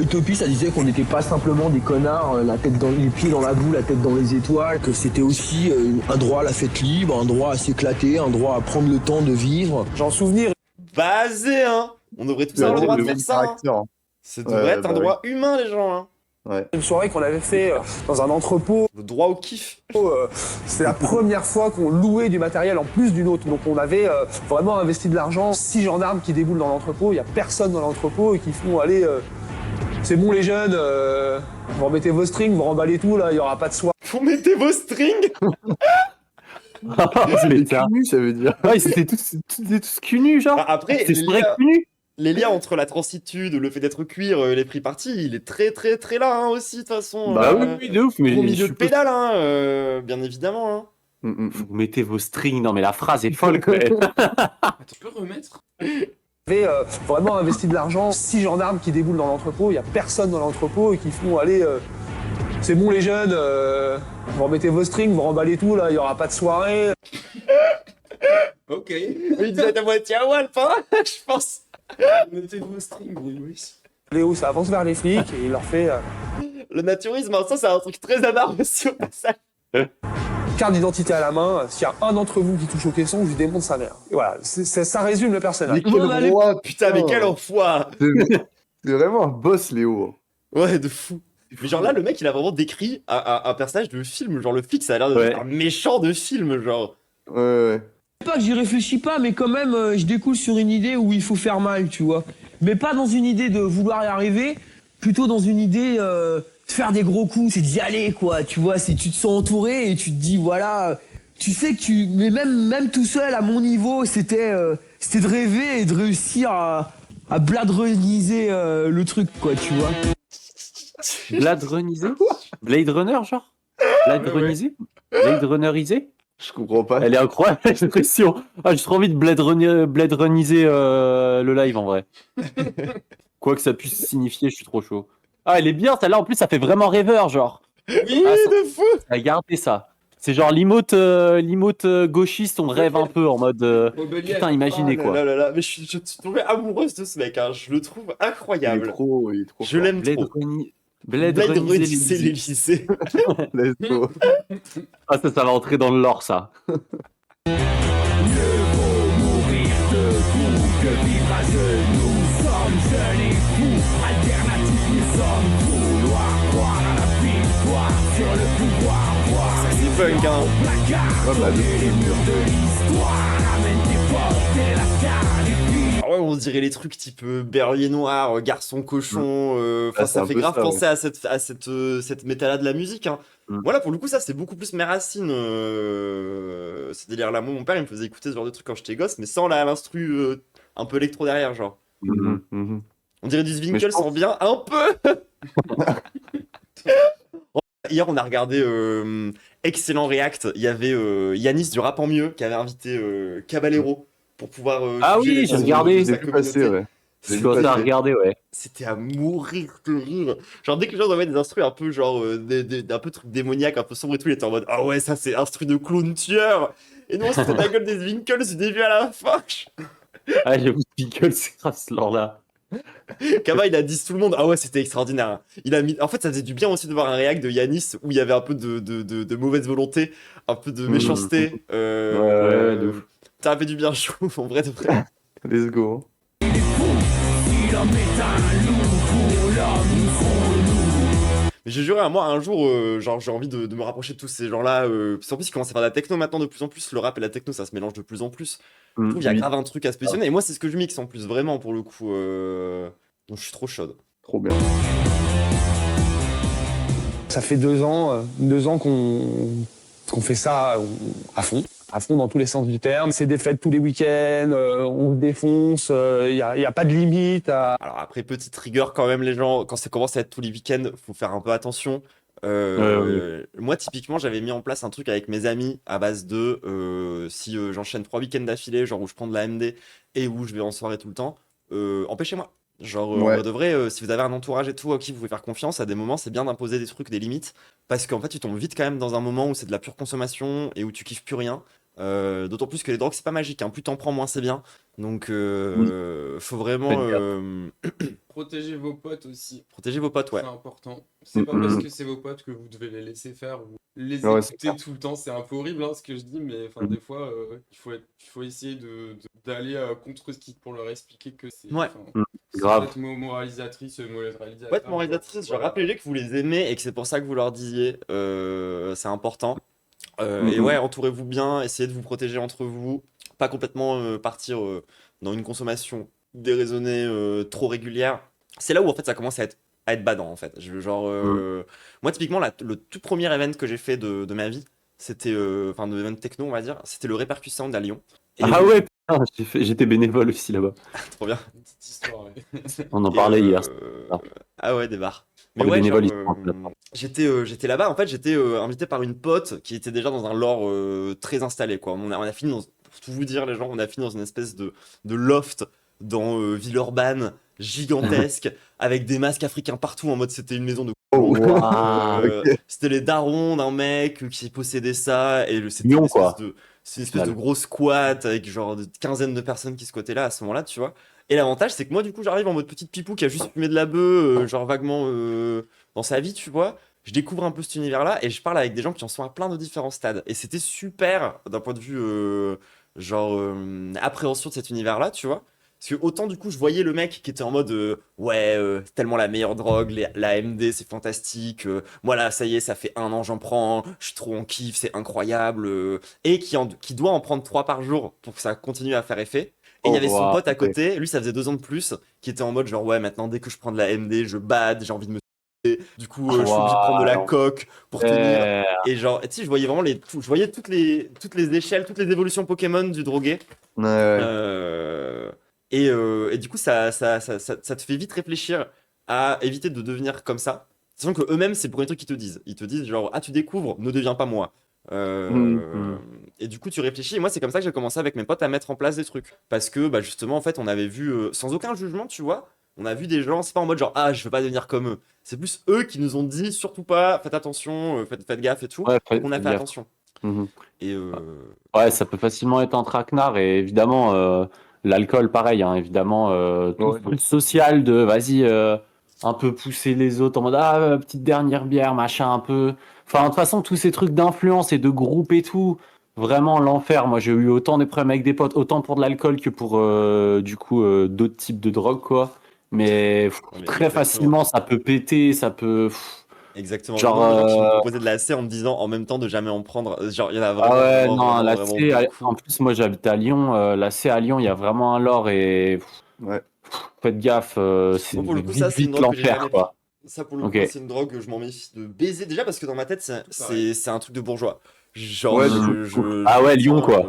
Utopie, ça disait qu'on n'était pas simplement des connards, les pieds dans la boue, la tête dans les étoiles, que c'était aussi un droit à la fête libre, un droit à s'éclater, un droit à prendre le temps de vivre. J'en souvenir. Basé, hein. On devrait tous avoir le droit de faire ça. Hein. Ça devrait être un droit humain, les gens. Hein. Ouais. Une soirée qu'on avait fait dans un entrepôt. Le droit au kiff. C'était la première fois qu'on louait du matériel en plus d'une autre. Donc on avait vraiment investi de l'argent. 6 gendarmes qui déboulent dans l'entrepôt. Il n'y a personne dans l'entrepôt et qui font aller. C'est bon les jeunes, vous remettez vos strings, vous remballez tout là, il n'y aura pas de soirée. Vous mettez vos strings. C'est cul, ça veut dire. Ouais, c'était tous cul nus, genre. Après, c'est vrai cul nus. Les liens entre la transitude, le fait d'être cuir, les free parties, il est très très très là hein, aussi de toute façon. Bah oui, de ouf. Mais au milieu de pédale, hein, bien évidemment. Hein. Vous mettez vos strings. Non mais la phrase est folle, quoi. Tu peux remettre? On avait vraiment investi de l'argent. 6 gendarmes qui déboulent dans l'entrepôt, il n'y a personne dans l'entrepôt et qui font aller. C'est bon les jeunes, vous remettez vos strings, vous remballez tout là, il n'y aura pas de soirée. Ok. Il disait à moitié à Walp, hein, je pense. Mettez vos strings, oui. Léo, ça avance vers les flics et il leur fait. Le naturisme, ça c'est un truc très anard aussi au passage. Carte d'identité à la main, s'il y a un d'entre vous qui touche au caisson, je lui démonte sa mère. Et voilà, ça résume le personnage. Putain, mais quel enfoiré. C'est vraiment un boss, Léo. Ouais, de fou. Mais genre là, le mec, il a vraiment décrit un personnage de film. Genre le flic, ça a l'air d'être un méchant de film, genre. Ouais. Pas que j'y réfléchis pas, mais quand même, je découle sur une idée où il faut faire mal, tu vois. Mais pas dans une idée de vouloir y arriver, plutôt dans une idée de faire des gros coups, c'est d'y aller, quoi. Tu vois, si tu te sens entouré et tu te dis, voilà, tu sais que mais même tout seul, à mon niveau, c'était de rêver et de réussir à bladroniser le truc, quoi, tu vois. Bladroniser? Blade Runner, genre? Bladroniser? Blade Runnerisé? Je comprends pas. Elle est incroyable, j'ai l'impression. Ah, j'ai trop envie de Blade Runniser le live, en vrai. Quoi que ça puisse signifier, je suis trop chaud. Ah, elle est bien, celle-là. En plus, ça fait vraiment rêveur, genre. Oui, de fou. Regardez ça. C'est genre l'imote gauchiste, on rêve un peu en mode... putain, imaginez, quoi. Là. Mais je suis tombé amoureuse de ce mec, hein. Je le trouve incroyable. Il est trop je l'aime trop. Blade Blade Runner retisser les lycées. Let's go. Ah, ça va entrer dans le lore, ça. Ça, c'est punk, hein. Ouais, bah, Ah ouais, on dirait les trucs type Berlier Noir, Garçon Cochon. Enfin, Ah, c'est ça un fait peu grave ça, penser à cette méta-là de la musique. Hein. Voilà, pour le coup, ça, c'est beaucoup plus mes racines. Ces délires-là. Moi, mon père, il me faisait écouter ce genre de trucs quand j'étais gosse, mais sans l'instru un peu électro derrière, genre. On dirait du Zwinkels sans bien, un peu. Hier, on a regardé excellent React. Il y avait Yanis du Rap en Mieux qui avait invité Caballero pour pouvoir. Ah juger oui, les j'ai sons regardé. de sa J'ai vu passer, communauté. ouais. Je dois ça regarder, ouais. C'était à mourir de rire. Genre, dès que les gens avaient des instrus un peu, genre, un peu truc démoniaque, un peu sombre et tout, il était en mode ah ouais, ça c'est instru de clown tueur. Et nous, on se fout de la gueule des Zwinkels du début à la fin. Ah, j'avoue, Pickle, c'est grave ce lore-là. Kaba, il a dit tout le monde. Ah ouais, c'était extraordinaire. Hein. Il a mis... En fait, ça faisait du bien aussi de voir un react de Yanis où il y avait un peu de mauvaise volonté, un peu de méchanceté. Ouais, de ouf. Ça a fait du bien, je trouve, en vrai de vrai. Let's go. Mais j'ai juré à moi un jour, genre j'ai envie de me rapprocher de tous ces gens-là. Parce qu'en plus, ils commencent à faire de la techno maintenant de plus en plus. Le rap et la techno, ça se mélange de plus en plus. Je trouve qu'il y a grave un truc à se positionner. Et moi, c'est ce que je mixe en plus, vraiment, pour le coup. Donc je suis trop chaude. Trop bien. Ça fait 2 ans, qu'on fait ça à fond dans tous les sens du terme. C'est des fêtes tous les week-ends, on se défonce, il y a pas de limite. Alors après, petite rigueur quand même, les gens, quand ça commence à être tous les week-ends, faut faire un peu attention. Moi, typiquement, j'avais mis en place un truc avec mes amis à base de si j'enchaîne 3 week-ends d'affilée, genre où je prends de la MD et où je vais en soirée tout le temps, empêchez-moi. Genre, Ouais. de vrai, si vous avez un entourage et tout à qui vous pouvez faire confiance, à des moments, c'est bien d'imposer des trucs, des limites, parce qu'en fait, tu tombes vite quand même dans un moment où c'est de la pure consommation et où tu kiffes plus rien. D'autant plus que les drogues, c'est pas magique, hein. Plus t'en prends, moins c'est bien. Donc, faut vraiment Protégez vos potes aussi. protéger vos potes, ouais. C'est important. C'est pas parce que c'est vos potes que vous devez les laisser faire ou les Ouais, c'est écouter tout le temps. C'est un peu horrible hein, ce que je dis, mais enfin, des fois, il faut essayer d'aller contre ce qui pour leur expliquer que c'est. Ouais. C'est Grave. peut-être moralisatrice, moralisateur. Ouais, moralisatrice, je rappelez-les que vous les aimez et que c'est pour ça que vous leur disiez. C'est important. Et ouais, entourez-vous bien, essayez de vous protéger entre vous, pas complètement partir dans une consommation déraisonnée trop régulière. C'est là où en fait ça commence à être badant en fait. Moi typiquement le tout premier event que j'ai fait de ma vie, c'était enfin de event techno on va dire, c'était le Repercus Sound à Lyon. Et Ah ouais, putain, j'étais bénévole aussi là-bas. trop bien. Petite histoire. Ouais. On en parlait hier. Ah ouais, des bars. Pour Mais les ouais, bénévoles, genre, ils sont j'étais là-bas, en fait, j'étais invité par une pote qui était déjà dans un lore très installé, quoi. On a fini pour tout vous dire, les gens, on a fini dans une espèce de loft dans Villeurbanne, gigantesque, avec des masques africains partout, en mode c'était une maison de Oh, C'était les darons d'un mec qui possédait ça, et c'était Lyon, une espèce quoi. c'est une espèce de gros squat avec genre une quinzaine de personnes qui se côté-là à ce moment-là, tu vois. Et l'avantage, c'est que moi, du coup, j'arrive en mode petite pipou qui a juste fumé de la bœuf, genre vaguement dans sa vie, tu vois. Je découvre un peu cet univers-là et je parle avec des gens qui en sont à plein de différents stades. Et c'était super d'un point de vue, appréhension de cet univers-là, tu vois. Parce que autant, du coup, je voyais le mec qui était en mode tellement la meilleure drogue, la MD, c'est fantastique. Moi, là, ça y est, ça fait 1 an, j'en prends. Je suis trop en kiff, c'est incroyable. Et qui doit en prendre 3 par jour pour que ça continue à faire effet. Et il y avait son pote à côté, lui ça faisait 2 ans de plus, qui était en mode genre ouais maintenant dès que je prends de la MD je bad, j'ai envie de me du coup je suis obligé de prendre de la coke pour tenir. Et genre tu sais je voyais vraiment je voyais toutes les échelles, toutes les évolutions Pokémon du drogué. Et du coup ça te fait vite réfléchir à éviter de devenir comme ça. Sachant que eux-mêmes c'est le premier truc qu'ils te disent. Ils te disent genre ah tu découvres, ne deviens pas moi. Et du coup tu réfléchis et moi c'est comme ça que j'ai commencé avec mes potes à mettre en place des trucs parce que bah justement en fait on avait vu sans aucun jugement tu vois, on a vu des gens, c'est pas en mode genre ah je veux pas devenir comme eux, c'est plus eux qui nous ont dit surtout pas, faites attention, faites gaffe et tout, donc on a fait attention. Et ouais, ça peut facilement être un traquenard et évidemment l'alcool pareil hein, évidemment tout le social de vas-y un peu pousser les autres en mode petite dernière bière, machin un peu. Enfin, de toute façon, tous ces trucs d'influence et de groupe et tout, vraiment l'enfer. Moi, j'ai eu autant des problèmes avec des potes, autant pour de l'alcool que pour d'autres types de drogues, quoi. Mais Ouais, mais très exactement. facilement, ça peut péter, ça peut. Exactement. Le Genre. nombre de gens qui m'ont proposé de la C en me disant en même temps de jamais en prendre. Genre, il y en a vraiment, Ah ouais, vraiment, non, vraiment, la vraiment C, beaucoup. en plus, moi j'habite à Lyon. La C à Lyon, il y a vraiment un lore et Ouais. faites gaffe, c'est Moi, pour le coup, vite, ça, c'est une vite drogue que j'ai l'enfer, jamais pris. quoi. Ça, pour le coup, Ok. moi, c'est une drogue que je m'en méfie de baiser. Déjà, parce que dans ma tête, c'est un truc de bourgeois. Genre, Ouais, Ah ouais, je Lyon, sens, quoi.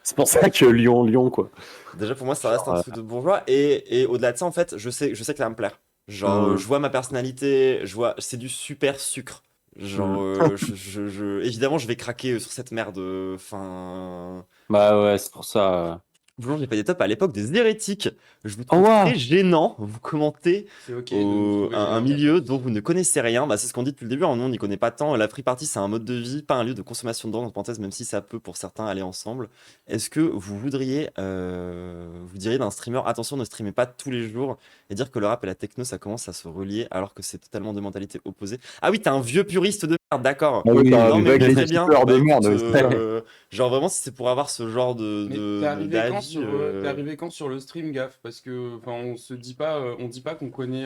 C'est pour ça que Lyon, quoi. déjà, pour moi, ça reste un Genre, truc de bourgeois. Et au-delà de ça, en fait, je sais que ça va me plaire. Genre, je vois ma personnalité, c'est du super sucre. Genre, évidemment, je vais craquer sur cette merde. Enfin. Bah ouais, c'est pour ça. Boulogne, j'ai fait des tops à l'époque des hérétiques. Je vous Oh, trouve wow. très gênant. Vous commentez C'est ok de nous trouver un gênants, milieu dont vous ne connaissez rien. Bah, c'est ce qu'on dit depuis le début. Nous, on n'y connaît pas tant. La free party, c'est un mode de vie, pas un lieu de consommation de drogue, en parenthèse, même si ça peut pour certains aller ensemble. Est-ce que vous voudriez, vous diriez d'un streamer, attention, ne streamez pas tous les jours et dire que le rap et la techno, ça commence à se relier alors que c'est totalement deux mentalités opposées. Ah oui, t'es un vieux puriste de merde, d'accord. Ah oui, t'as Non, un mais mec très bien. peur Bah, de écoute, merde. Ouais. genre vraiment, si c'est pour avoir ce genre Mais t'es arrivé quand d'avis, t'es arrivé quand sur le stream, Gaffe? Parce que, enfin, on dit pas qu'on connaît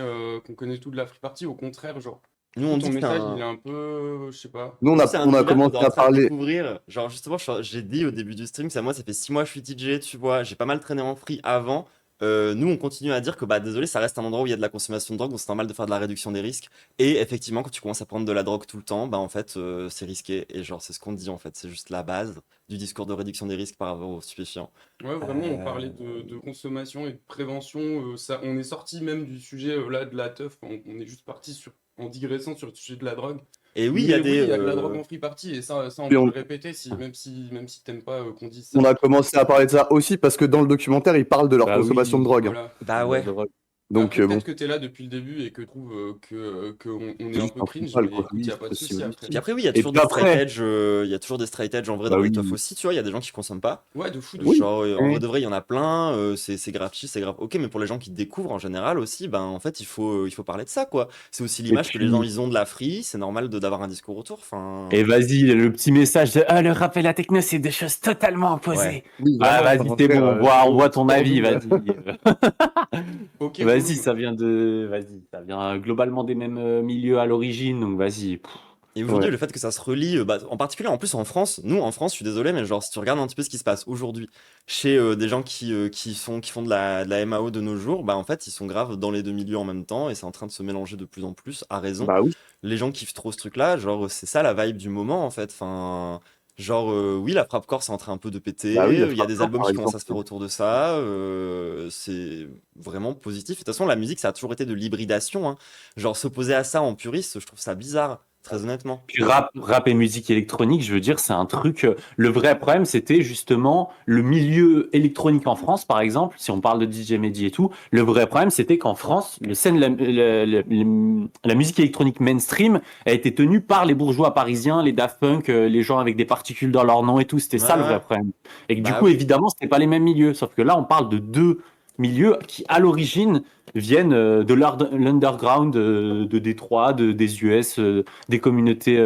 tout de la free party. Au contraire, genre, nous, on ton dit que c'est message, un. il est un peu, je sais pas. Nous, Nous, c'est un on a univers qu'on est commencé en à train de parler. découvrir. Genre, justement, j'ai dit au début du stream, moi, ça fait 6 mois que je suis DJ, tu vois. J'ai pas mal traîné en free avant. Nous, on continue à dire que, bah, désolé, ça reste un endroit où il y a de la consommation de drogue, donc c'est normal de faire de la réduction des risques. Et effectivement, quand tu commences à prendre de la drogue tout le temps, bah, en fait, c'est risqué. Et genre, c'est ce qu'on dit, en fait. C'est juste la base du discours de réduction des risques par rapport aux stupéfiants. Ouais, vraiment, on parlait de consommation et de prévention. On est sorti même du sujet là de la teuf. On est juste parti en digressant sur le sujet de la drogue. Et oui, Mais il y a oui, des. il y a de la drogue en free party et ça on Puis peut on- le répéter même si t'aimes pas qu'on dise ça. On a commencé à parler de ça aussi parce que dans le documentaire, ils parlent de leur Bah consommation oui, de drogue. Voilà. Bah ouais. Donc, Après, bon, peut-être que t'es là depuis le début et que tu trouves qu'on est c'est un juste peu un cringe, football, mais quoi. écoute, y a pas de C'est souci aussi. après. Puis après, oui, il y a Et toujours puis des straight après, edge. Il y a toujours des straight edge en vrai bah dans les oui. teufs aussi, tu vois. Il y a des gens qui consomment pas. Ouais, de fou. Oui. Genre, en Oui. vrai de vrai, il y en a plein. C'est grave chill, c'est grave. Ok, mais pour les gens qui découvrent en général aussi, ben en fait, il faut parler de ça, quoi. C'est aussi Et l'image que les gens puis, ils ont de la free. C'est normal d'avoir un discours autour. Enfin. Et vas-y, le petit message de le rap et la techno, c'est deux choses totalement opposées. Ouais. oui, Ah, vraiment, vas-y, c'est bon, on voit ton avis, vas-y. Ok, Vas-y, Pauloum. ça vient globalement des mêmes milieux à l'origine, donc vas-y. Et aujourd'hui, Ouais. le fait que ça se relie, bah, en particulier en plus en France, nous en France, je suis désolé, mais genre si tu regardes un petit peu ce qui se passe aujourd'hui chez des gens qui font de la MAO de nos jours, bah en fait ils sont graves dans les deux milieux en même temps et c'est en train de se mélanger de plus en plus, à raison. Bah oui. Les gens kiffent trop ce truc-là, genre c'est ça la vibe du moment en fait. Enfin, genre oui, la frappe-corps c'est en train un peu de péter, Bah oui, la il y a des frappe-corps, albums par qui commencent à exemple. se faire autour de ça, c'est vraiment positif. De toute façon, la musique ça a toujours été de l'hybridation, hein. Genre s'opposer à ça en puriste, je trouve ça bizarre, très honnêtement. Puis rap et musique électronique, je veux dire, c'est un truc. Le vrai problème, c'était justement le milieu électronique en France, par exemple. Si on parle de DJ Mehdi et tout, le vrai problème, c'était qu'en France, la musique électronique mainstream a été tenue par les bourgeois parisiens, les Daft Punk, les gens avec des particules dans leur nom et tout. C'était ça le Ouais, vrai ouais. problème. Et que du Bah coup, oui. évidemment, c'était pas les mêmes milieux. Sauf que là, on parle de deux milieux qui, à l'origine, viennent de l'underground de Détroit, des US, des communautés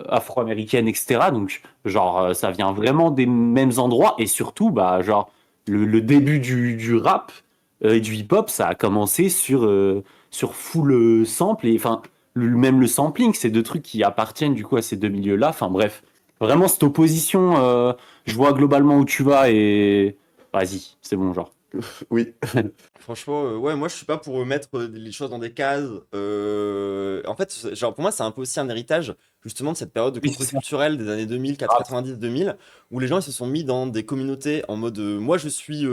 afro-américaines, etc. Donc, genre, ça vient vraiment des mêmes endroits. Et surtout, bah, genre, le début du rap et du hip-hop, ça a commencé sur full sample. Et enfin, même le sampling, c'est deux trucs qui appartiennent du coup à ces deux milieux-là. Enfin, bref, vraiment, cette opposition, je vois globalement où tu vas et vas-y, c'est bon, genre. Oui. Franchement, ouais, moi je suis pas pour mettre les choses dans des cases. En fait, genre pour moi, c'est un peu aussi un héritage justement de cette période de Oui, c'est ça. contre-culturelle des années 2000, 90, 2000, où les gens ils se sont mis dans des communautés en mode moi je suis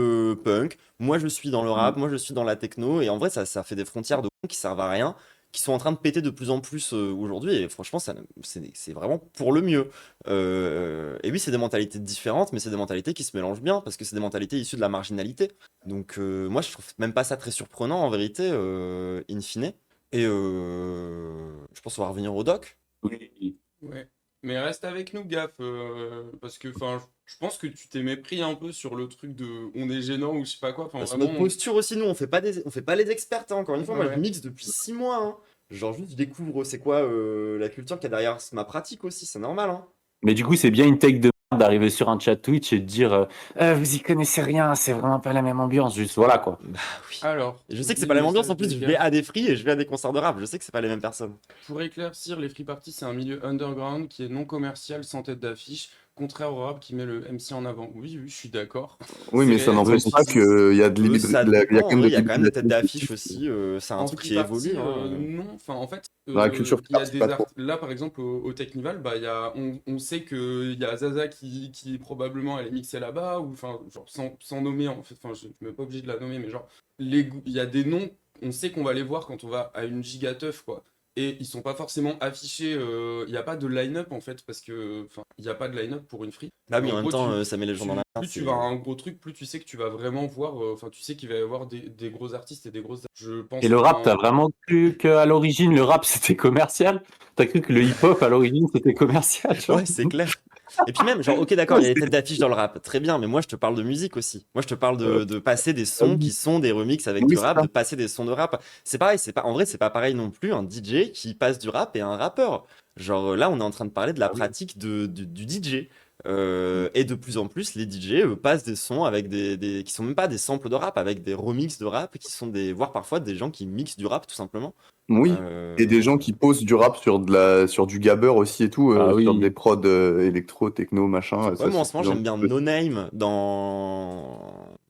punk, moi je suis dans le rap, moi je suis dans la techno, et en vrai, ça fait des frontières de cons qui servent à rien, qui sont en train de péter de plus en plus aujourd'hui, et franchement, c'est vraiment pour le mieux. Et oui, c'est des mentalités différentes, mais c'est des mentalités qui se mélangent bien, parce que c'est des mentalités issues de la marginalité. Donc moi, je trouve même pas ça très surprenant en vérité, in fine. Et je pense qu'on va revenir au doc. Oui. Ouais. Mais reste avec nous, gaffe, parce que enfin, je pense que tu t'es mépris un peu sur le truc de on est gênant ou je sais pas quoi. Enfin, Parce que vraiment, notre posture aussi, nous, on fait pas les experts, hein. Encore une fois, moi, Ouais. je mixe depuis 6 mois, hein. Genre, juste, je découvre c'est quoi la culture qu'il y a derrière ma pratique aussi, c'est normal, hein. Mais du coup, c'est bien une take de merde d'arriver sur un chat Twitch et de dire vous y connaissez rien, c'est vraiment pas la même ambiance. Juste voilà quoi. Bah oui. Alors, Et je sais que c'est petit pas la même ambiance, en message plus, de je vais gars. à des free et je vais à des concerts de rap, je sais que c'est pas les mêmes personnes. Pour éclaircir, les free parties, c'est un milieu underground qui est non commercial, sans tête d'affiche, contraire au rap qui met le MC en avant. Oui, oui, je suis d'accord. Oui, C'est mais ça réel, n'empêche comme pas tu dis. qu'il y a de Ça il y a dépend, quand même en de vrai, il y a quand même des têtes l'hybridation. d'affiche aussi, c'est un En truc free qui évolue, party, hein. non. Enfin, en fait, Dans la culture il y a party, des pas trop. là, par exemple, au Technival, bah, on sait qu'il y a Zaza qui probablement allait mixer là-bas, ou enfin, genre, sans nommer, en fait, enfin, je suis même pas obligé de la nommer, mais genre, il y a des noms, on sait qu'on va les voir quand on va à une gigateuf, quoi. Et ils sont pas forcément affichés, il n'y a pas de line-up en fait, parce que, enfin, il n'y a pas de line-up pour une free. Bah oui, En en même gros, temps, ça met les gens dans la plus merde, tu c'est- vas à un gros truc, plus tu sais que tu vas vraiment voir, enfin, tu sais qu'il va y avoir des gros artistes et des grosses. Je pense Et le rap, t'as qu'en- vraiment cru qu'à l'origine le rap c'était commercial? T'as cru que le hip-hop à l'origine c'était commercial? Genre Ouais, c'est clair. Et puis même, genre, ok, d'accord, il y a des têtes d'affiche dans le rap, très bien, mais moi je te parle de musique aussi. Moi je te parle de passer des sons qui sont des remixes avec Oui, du c'est rap, ça. de passer des sons de rap. C'est pareil, en vrai, c'est pas pareil non plus un DJ qui passe du rap et un rappeur. Genre là, on est en train de parler de la pratique du DJ. Et de plus en plus, les DJ passent des sons avec qui sont même pas des samples de rap, avec des remixes de rap, qui sont voire parfois des gens qui mixent du rap tout simplement. Oui, et des gens qui posent du rap sur sur du gabber aussi et tout, Ah oui. sur des prods électro, techno, machin. Ouais, moi en ce moment, j'aime bien No Name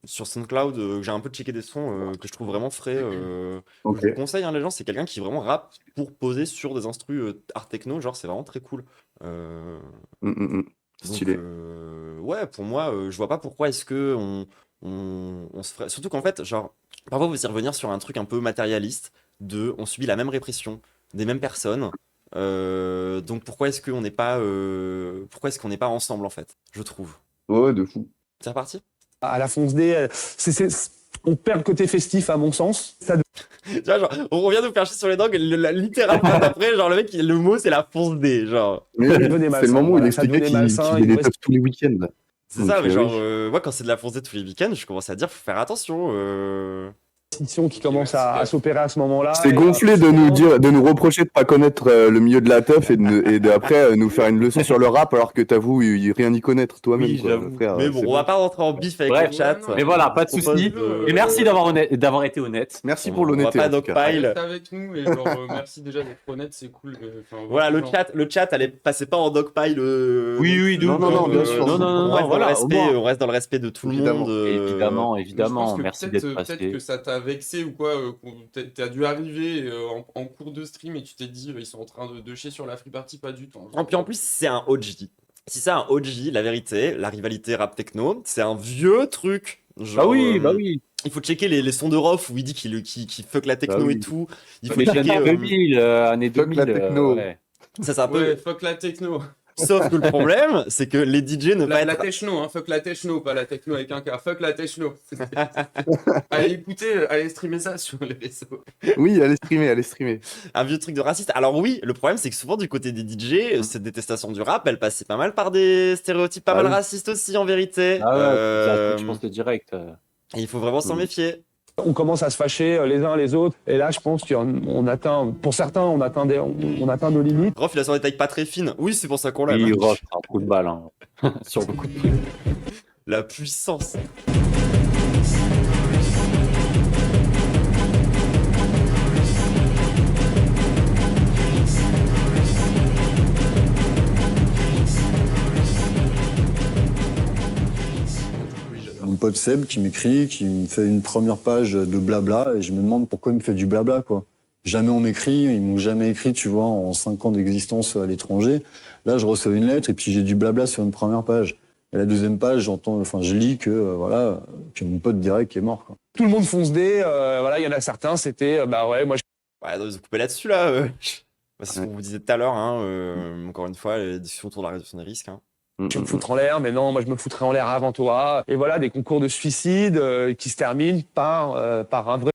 sur SoundCloud, que j'ai un peu checké des sons que je trouve vraiment frais. Ok. Je vous conseille, hein, les gens, c'est quelqu'un qui vraiment rappe pour poser sur des instrus art techno, genre c'est vraiment très cool. Donc, Stylé. ouais, pour moi, je vois pas pourquoi est-ce que on se ferait. Surtout qu'en fait, genre, parfois, vous y revenir sur un truc un peu matérialiste on subit la même répression des mêmes personnes. Donc pourquoi est-ce qu'on n'est pas, ensemble en fait, je trouve. Ouais, de fou. C'est reparti. À la fonce D, on perd le côté festif à mon sens. Ça Tu vois, genre, on revient nous faire chier sur les dogs, littéralement après, genre le mec, le mot c'est la fonce D, genre. Mais devenait c'est le malsain, moment où il voilà, ça expliquait devenait qu'il malsain, faisait il des nous teufs tous les week-ends. C'est ça, mais Donc, genre, oui. moi quand c'est de la fonce D tous les week-ends, je commence à dire faut faire attention. qui commence à s'opérer à ce moment-là. C'est Et, gonflé de nous dire, de nous reprocher de pas connaître le milieu de la teuf et d'après nous faire une leçon sur le rap alors que t'avoues rien y connaître toi-même. Oui, quoi, j'avoue. frère, Mais bon, c'est on va pas rentrer en bif avec Bref, le chat. Mais voilà, pas de Je propose soucis. Et merci d'avoir été honnête. Merci On pour va l'honnêteté. pas en tout cas. dogpile. Reste avec nous et genre, merci déjà d'être honnête, c'est cool. Mais, enfin, Voilà, genre, le chat, allez, passez pas en dogpile. Oui, Non, non, bien sûr. On reste dans le respect de tout le Évidemment. monde. Évidemment, je pense que merci peut-être d'être passé. que ça t'a vexé ou quoi, t'as dû arriver en cours de stream et tu t'es dit ils sont en train de chier sur la free party, pas du tout. Et puis en plus, c'est un OG. Si c'est un OG, la vérité, la rivalité rap techno, c'est un vieux truc. Genre, Bah oui, bah oui. Il faut checker les sons de Rof où il dit qu'il fuck la techno Bah oui. et tout. Il faut Mais checker. années 2000, années Fuck 2000. la techno. Ouais. Ça, c'est un peu. Ouais, fuck la techno. Sauf que le problème, c'est que les DJ ne La pas être. techno, hein, fuck la techno, pas la techno avec un K, fuck la techno. Allez écouter, allez streamer ça sur les réseaux. Oui, allez streamer. Un vieux truc de raciste. Alors oui, le problème c'est que souvent du côté des DJ, cette détestation du rap, elle passait pas mal par des stéréotypes pas Ah mal oui. racistes aussi en vérité. Ah ouais, je pense que direct. Et il faut vraiment s'en méfier. On commence à se fâcher les uns les autres. Et là, je pense qu'on atteint, pour certains, on atteint nos limites. Rof, il a sur des tailles pas très fines. Oui, c'est pour ça qu'on l'a. Oui, hein. Rof, c'est un trou de balle. Hein. Sur beaucoup de trucs. La puissance. Mon pote Seb qui m'écrit, qui me fait une première page de blabla, et je me demande pourquoi il me fait du blabla, quoi. Jamais on m'écrit, ils m'ont jamais écrit, tu vois, en 5 ans d'existence à l'étranger. Là, je reçois une lettre et puis j'ai du blabla sur une première page. Et la deuxième page, je lis que, voilà, que mon pote direct est mort, quoi. Tout le monde fonce D, voilà, il y en a certains, c'était, bah ouais, moi, Ouais, donc, vous coupez là-dessus là. C'est ce qu'on vous disait tout à l'heure. Hein, encore une fois, les discussions autour de la réduction des risques. Hein. je vais me foutre en l'air, mais non, moi je me foutrais en l'air avant toi. Et voilà, des concours de suicide qui se terminent par un vrai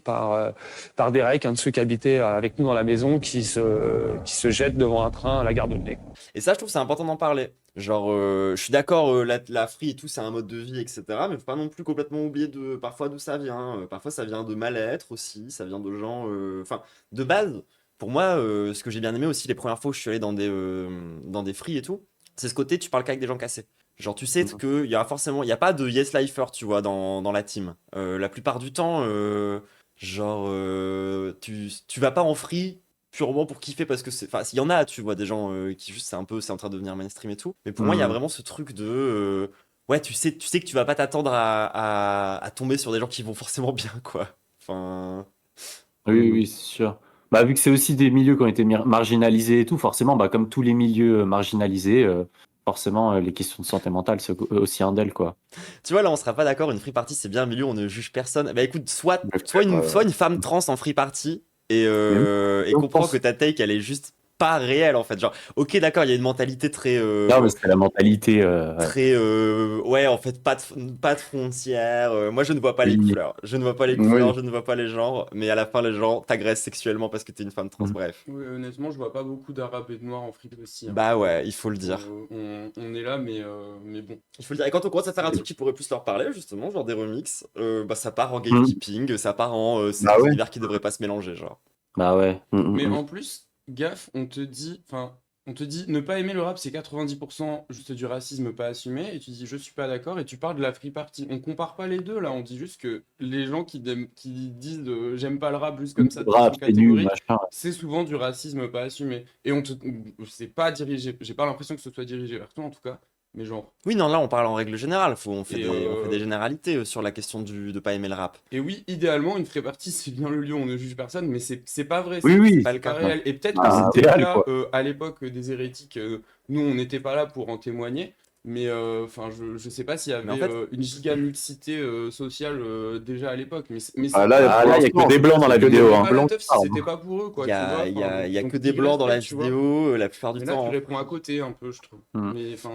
par Derek, un de ceux qui habitait avec nous dans la maison, qui se jette devant un train à la gare de Nez. Et ça, je trouve que c'est important d'en parler. Genre, je suis d'accord, la free et tout, c'est un mode de vie, etc. Mais faut pas non plus complètement oublier parfois d'où ça vient. Parfois, ça vient de mal-être aussi. Ça vient de gens. Enfin, de base, pour moi, ce que j'ai bien aimé aussi les premières fois où je suis allé dans des free et tout, c'est ce côté, tu parles qu'avec des gens cassés. Genre, tu sais qu'il y a forcément. Il n'y a pas de yes lifer, tu vois, dans la team. La plupart du temps, tu vas pas en free purement pour kiffer parce que c'est. Enfin, il y en a, tu vois, des gens qui juste, c'est en train de devenir mainstream et tout. Mais pour moi, il y a vraiment ce truc de. Ouais, tu sais que tu vas pas t'attendre à tomber sur des gens qui vont forcément bien, quoi. Enfin. Oui, c'est sûr. Bah, vu que c'est aussi des milieux qui ont été marginalisés et tout, forcément, bah, comme tous les milieux marginalisés, forcément, les questions de santé mentale, c'est aussi un d'elles, quoi. Tu vois, là, on sera pas d'accord, une free party, c'est bien un milieu où on ne juge personne. Bah écoute, soit une femme trans en free party et comprends que ta take, elle est juste pas réelle, en fait. Genre, ok, d'accord, il y a une mentalité très... Non, mais c'est la mentalité... très... ouais, en fait, pas de frontières. Moi, je ne vois pas les couleurs. Je ne vois pas les couleurs, je ne vois pas les genres. Mais à la fin, les gens t'agressent sexuellement parce que t'es une femme trans, bref. Oui, honnêtement, je vois pas beaucoup d'arabes et de noirs en free aussi. Hein. Bah ouais, il faut le dire. On est là, mais bon. Il faut le dire. Et quand on commence à faire un truc qui pourrait plus leur parler, justement, genre des remixes, bah ça part en gatekeeping, ça part en... c'est des univers qui devraient pas se mélanger, genre. Bah ouais. Mais en plus, gaffe, on te dit ne pas aimer le rap, c'est 90% juste du racisme pas assumé, et tu dis je suis pas d'accord, et tu parles de la free party. On compare pas les deux là, on dit juste que les gens qui disent j'aime pas le rap juste comme ça, de façon catégorique, c'est souvent du racisme pas assumé. Et c'est pas dirigé, j'ai pas l'impression que ce soit dirigé vers toi en tout cas. Mais genre... Oui, non, là on parle en règle générale, on fait des généralités sur la question de pas aimer le rap. Et oui, idéalement, une free party, c'est bien le lieu où on ne juge personne, mais c'est pas vrai, c'est pas le cas réel. Et peut-être que c'était le cas à l'époque des hérétiques, nous on n'était pas là pour en témoigner, mais enfin je sais pas s'il y avait une giga mixité sociale déjà à l'époque. Mais là, il y a que des blancs dans la vidéo. C'était pas pour eux, quoi. Il y a que des blancs dans la vidéo, la plupart du temps. Là, tu réponds à côté un peu, je trouve.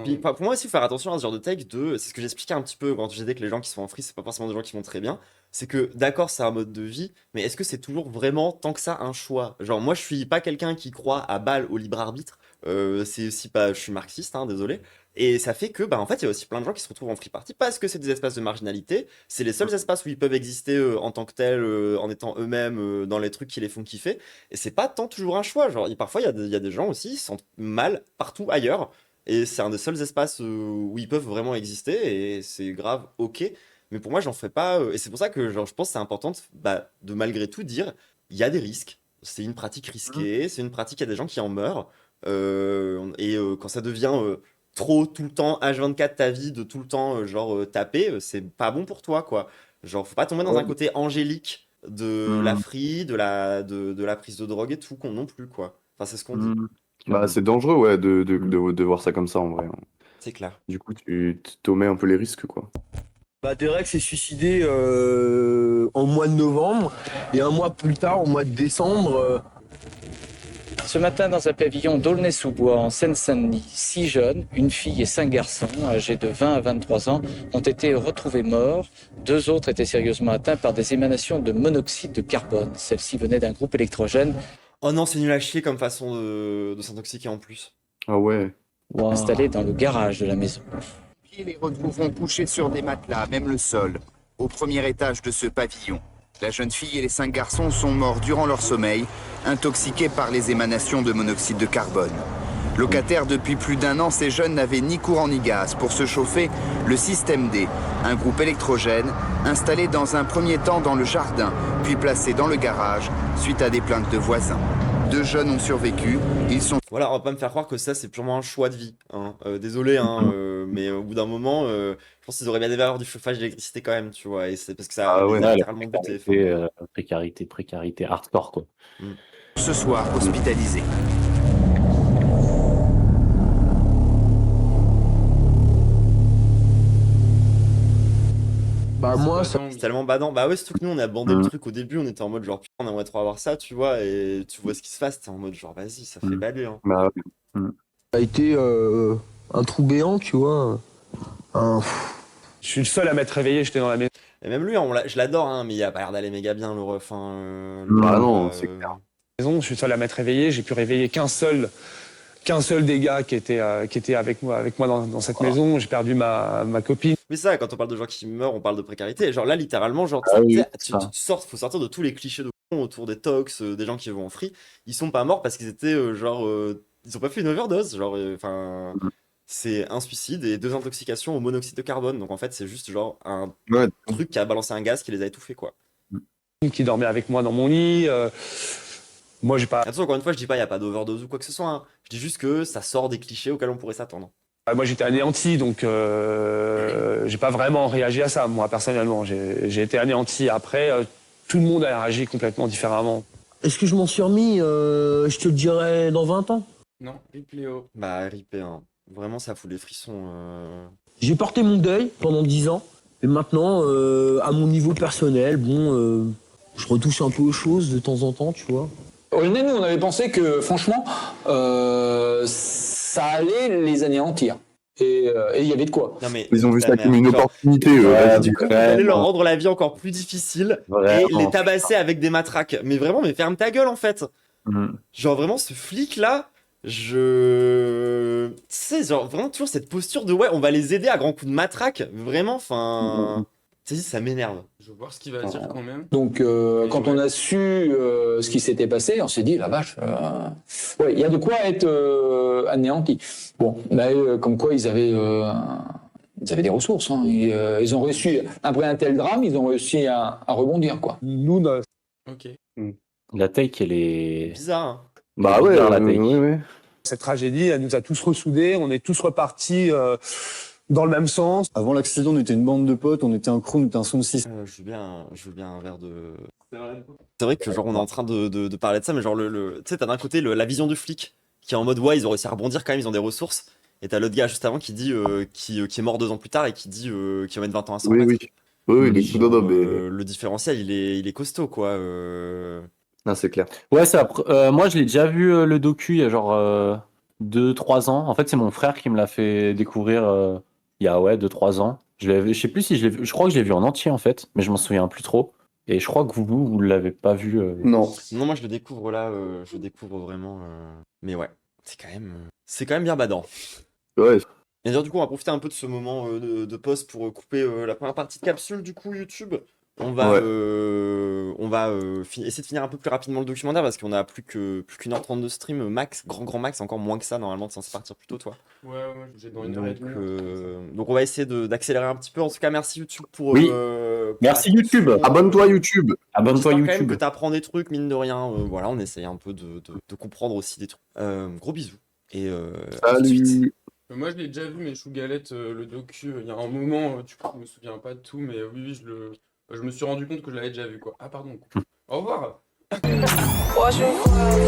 Puis, pour moi aussi, faire attention à ce genre de take c'est ce que j'expliquais un petit peu quand j'ai dit que les gens qui sont en free, c'est pas forcément des gens qui vont très bien. C'est que, d'accord, c'est un mode de vie, mais est-ce que c'est toujours vraiment, tant que ça, un choix? Genre, moi, je suis pas quelqu'un qui croit à balle au libre arbitre. C'est aussi pas... Je suis marxiste, hein, désolé. Et ça fait que, bah, en fait, il y a aussi plein de gens qui se retrouvent en free party parce que c'est des espaces de marginalité. C'est les seuls espaces où ils peuvent exister en tant que tels, en étant eux-mêmes dans les trucs qui les font kiffer. Et c'est pas tant toujours un choix. Genre, parfois, il y a des gens aussi qui se sentent mal partout ailleurs. Et c'est un des seuls espaces où ils peuvent vraiment exister. Et c'est grave, ok. Mais pour moi, j'en fais pas. Et c'est pour ça que genre, je pense que c'est important de malgré tout dire il y a des risques. C'est une pratique risquée. C'est une pratique, il y a des gens qui en meurent. Quand ça devient trop tout le temps H24 ta vie, de tout le temps taper, c'est pas bon pour toi, quoi. Genre, faut pas tomber dans un côté angélique de la free, de la prise de drogue et tout, non plus, quoi. Enfin, c'est ce qu'on dit. Bah, c'est dangereux, ouais, de voir ça comme ça, en vrai. C'est clair. Du coup, tu t'omets un peu les risques, quoi. Bah, Derek s'est suicidé en mois de novembre, et un mois plus tard, au mois de décembre... Ce matin, dans un pavillon d'Aulnay-sous-Bois, en Seine-Saint-Denis, 6 jeunes, une fille et 5 garçons, âgés de 20 à 23 ans, ont été retrouvés morts. 2 autres étaient sérieusement atteints par des émanations de monoxyde de carbone. Celle-ci venait d'un groupe électrogène. Oh non, c'est nul à chier comme façon de s'intoxiquer en plus. Ah ouais. Installé dans le garage de la maison. Ils les retrouveront couchés sur des matelas, même le sol, au premier étage de ce pavillon. La jeune fille et les 5 garçons sont morts durant leur sommeil, intoxiqués par les émanations de monoxyde de carbone. Locataires depuis plus d'1 an, ces jeunes n'avaient ni courant ni gaz. Pour se chauffer, le système D, un groupe électrogène, installé dans un premier temps dans le jardin, puis placé dans le garage, suite à des plaintes de voisins. 2 jeunes ont survécu, ils sont... Voilà, on va pas me faire croire que ça c'est purement un choix de vie. Hein. Désolé, hein, mais au bout d'un moment, je pense qu'ils auraient bien aimé avoir du chauffage d'électricité quand même, tu vois. Et c'est parce que ça a littéralement buté. Précarité hardcore, quoi. Ce soir, hospitalisés. Bah moi c'est tellement badant. Bah ouais, surtout que nous on a bandé le truc au début, on était en mode genre putain on aimerait trop avoir ça, tu vois, et tu vois ce qui se passe, t'es en mode genre vas-y, ça fait bader. Hein. Bah, Ça a été un trou béant, tu vois. Je suis le seul à m'être réveillé, j'étais dans la maison. Et même lui, je l'adore, hein, mais il a pas l'air d'aller méga bien, le ref. Hein, Bah non, c'est clair. Je suis seul à m'être réveillé, j'ai pu réveiller qu'un seul des gars qui était avec moi dans cette maison. J'ai perdu ma copine. Mais ça, quand on parle de gens qui meurent, on parle de précarité. Genre là, littéralement, genre, faut sortir de tous les clichés de con autour des tox, des gens qui vont en free. Ils sont pas morts parce qu'ils étaient ils ont pas fait une overdose. Genre, c'est un suicide et 2 intoxications au monoxyde de carbone. Donc en fait, c'est juste genre un truc qui a balancé un gaz qui les a étouffés, quoi. Qui dormait avec moi dans mon lit. Moi, j'ai pas. Attention, encore une fois, je dis pas il y a pas d'overdose ou quoi que ce soit. Hein. Je dis juste que ça sort des clichés auxquels on pourrait s'attendre. Moi, j'étais anéanti, donc j'ai pas vraiment réagi à ça, moi, personnellement. J'ai été anéanti. Après, tout le monde a réagi complètement différemment. Est-ce que je m'en suis remis je te le dirai dans 20 ans. Non, rip Léo. Bah, rip, hein. Vraiment, ça fout les frissons. J'ai porté mon deuil pendant 10 ans. Et maintenant, à mon niveau personnel, bon, je retouche un peu aux choses de temps en temps, tu vois. Aulnay, nous, on avait pensé que, franchement, ça allait les anéantir. Et il y avait de quoi. Non, mais ils ont vu ça comme une genre, opportunité. Du coup, vous allez leur rendre la vie encore plus difficile et les tabasser avec des matraques. Mais vraiment, mais ferme ta gueule en fait. Genre vraiment, ce flic là, tu sais, genre vraiment toujours cette posture de ouais, on va les aider à grands coups de matraque. Vraiment, enfin. Ça m'énerve. Je veux voir ce qu'il va dire quand même. Donc, quand on a su ce qui s'était passé, on s'est dit, la vache, ouais, il y a de quoi être anéanti. Bon, là, comme quoi, ils avaient des ressources. Hein. Ils ont réussi, après un tel drame, ils ont réussi à rebondir, quoi. Nous, Ok. La take, elle est bizarre. Hein. Bah ouais, la take. ouais. Cette tragédie, elle nous a tous ressoudés. On est tous repartis dans le même sens. Avant l'accident, on était une bande de potes, on était un crew, on était un sound system. Je veux bien un verre de. C'est vrai que genre on est en train de parler de ça, mais genre tu sais, t'as d'un côté la vision du flic qui est en mode ouais, ils ont réussi à rebondir quand même, ils ont des ressources. Et t'as l'autre gars juste avant qui dit qui est mort 2 ans plus tard et qui dit qu'il va mettre 20 ans à s'en remettre. Oui, il est mais... Le différentiel, il est costaud, quoi. Non, c'est clair. Ouais, moi je l'ai déjà vu le docu il y a genre 2-3 ans. En fait, c'est mon frère qui me l'a fait découvrir il y a 2-3 ans. Je sais plus si je l'ai vu. Je crois que je l'ai vu en entier en fait, mais je m'en souviens plus trop. Et je crois que vous l'avez pas vu. Non, moi je le découvre là. Je le découvre vraiment. Mais ouais, c'est quand même bien badant. Ouais. Et d'ailleurs, du coup, on va profiter un peu de ce moment de pause pour couper la première partie de capsule du coup YouTube. On va essayer de finir un peu plus rapidement le documentaire parce qu'on a plus qu'1h30 de stream max, grand max, encore moins que ça normalement, t'es censé partir plus tôt toi. Ouais, j'ai dans 1h30. Donc on va essayer d'accélérer un petit peu. En tout cas, merci YouTube pour. Merci YouTube. Abonne-toi YouTube. Abonne-toi YouTube. Quand même que t'apprends des trucs mine de rien. Voilà, on essaye un peu de comprendre aussi des trucs. Gros bisous et à tout de suite. Moi je l'ai déjà vu, mais Chou Galette, le docu, il y a un moment, du coup je me souviens pas de tout, mais oui, je me suis rendu compte que je l'avais déjà vu, quoi. Ah pardon. Au revoir. Watch me fly,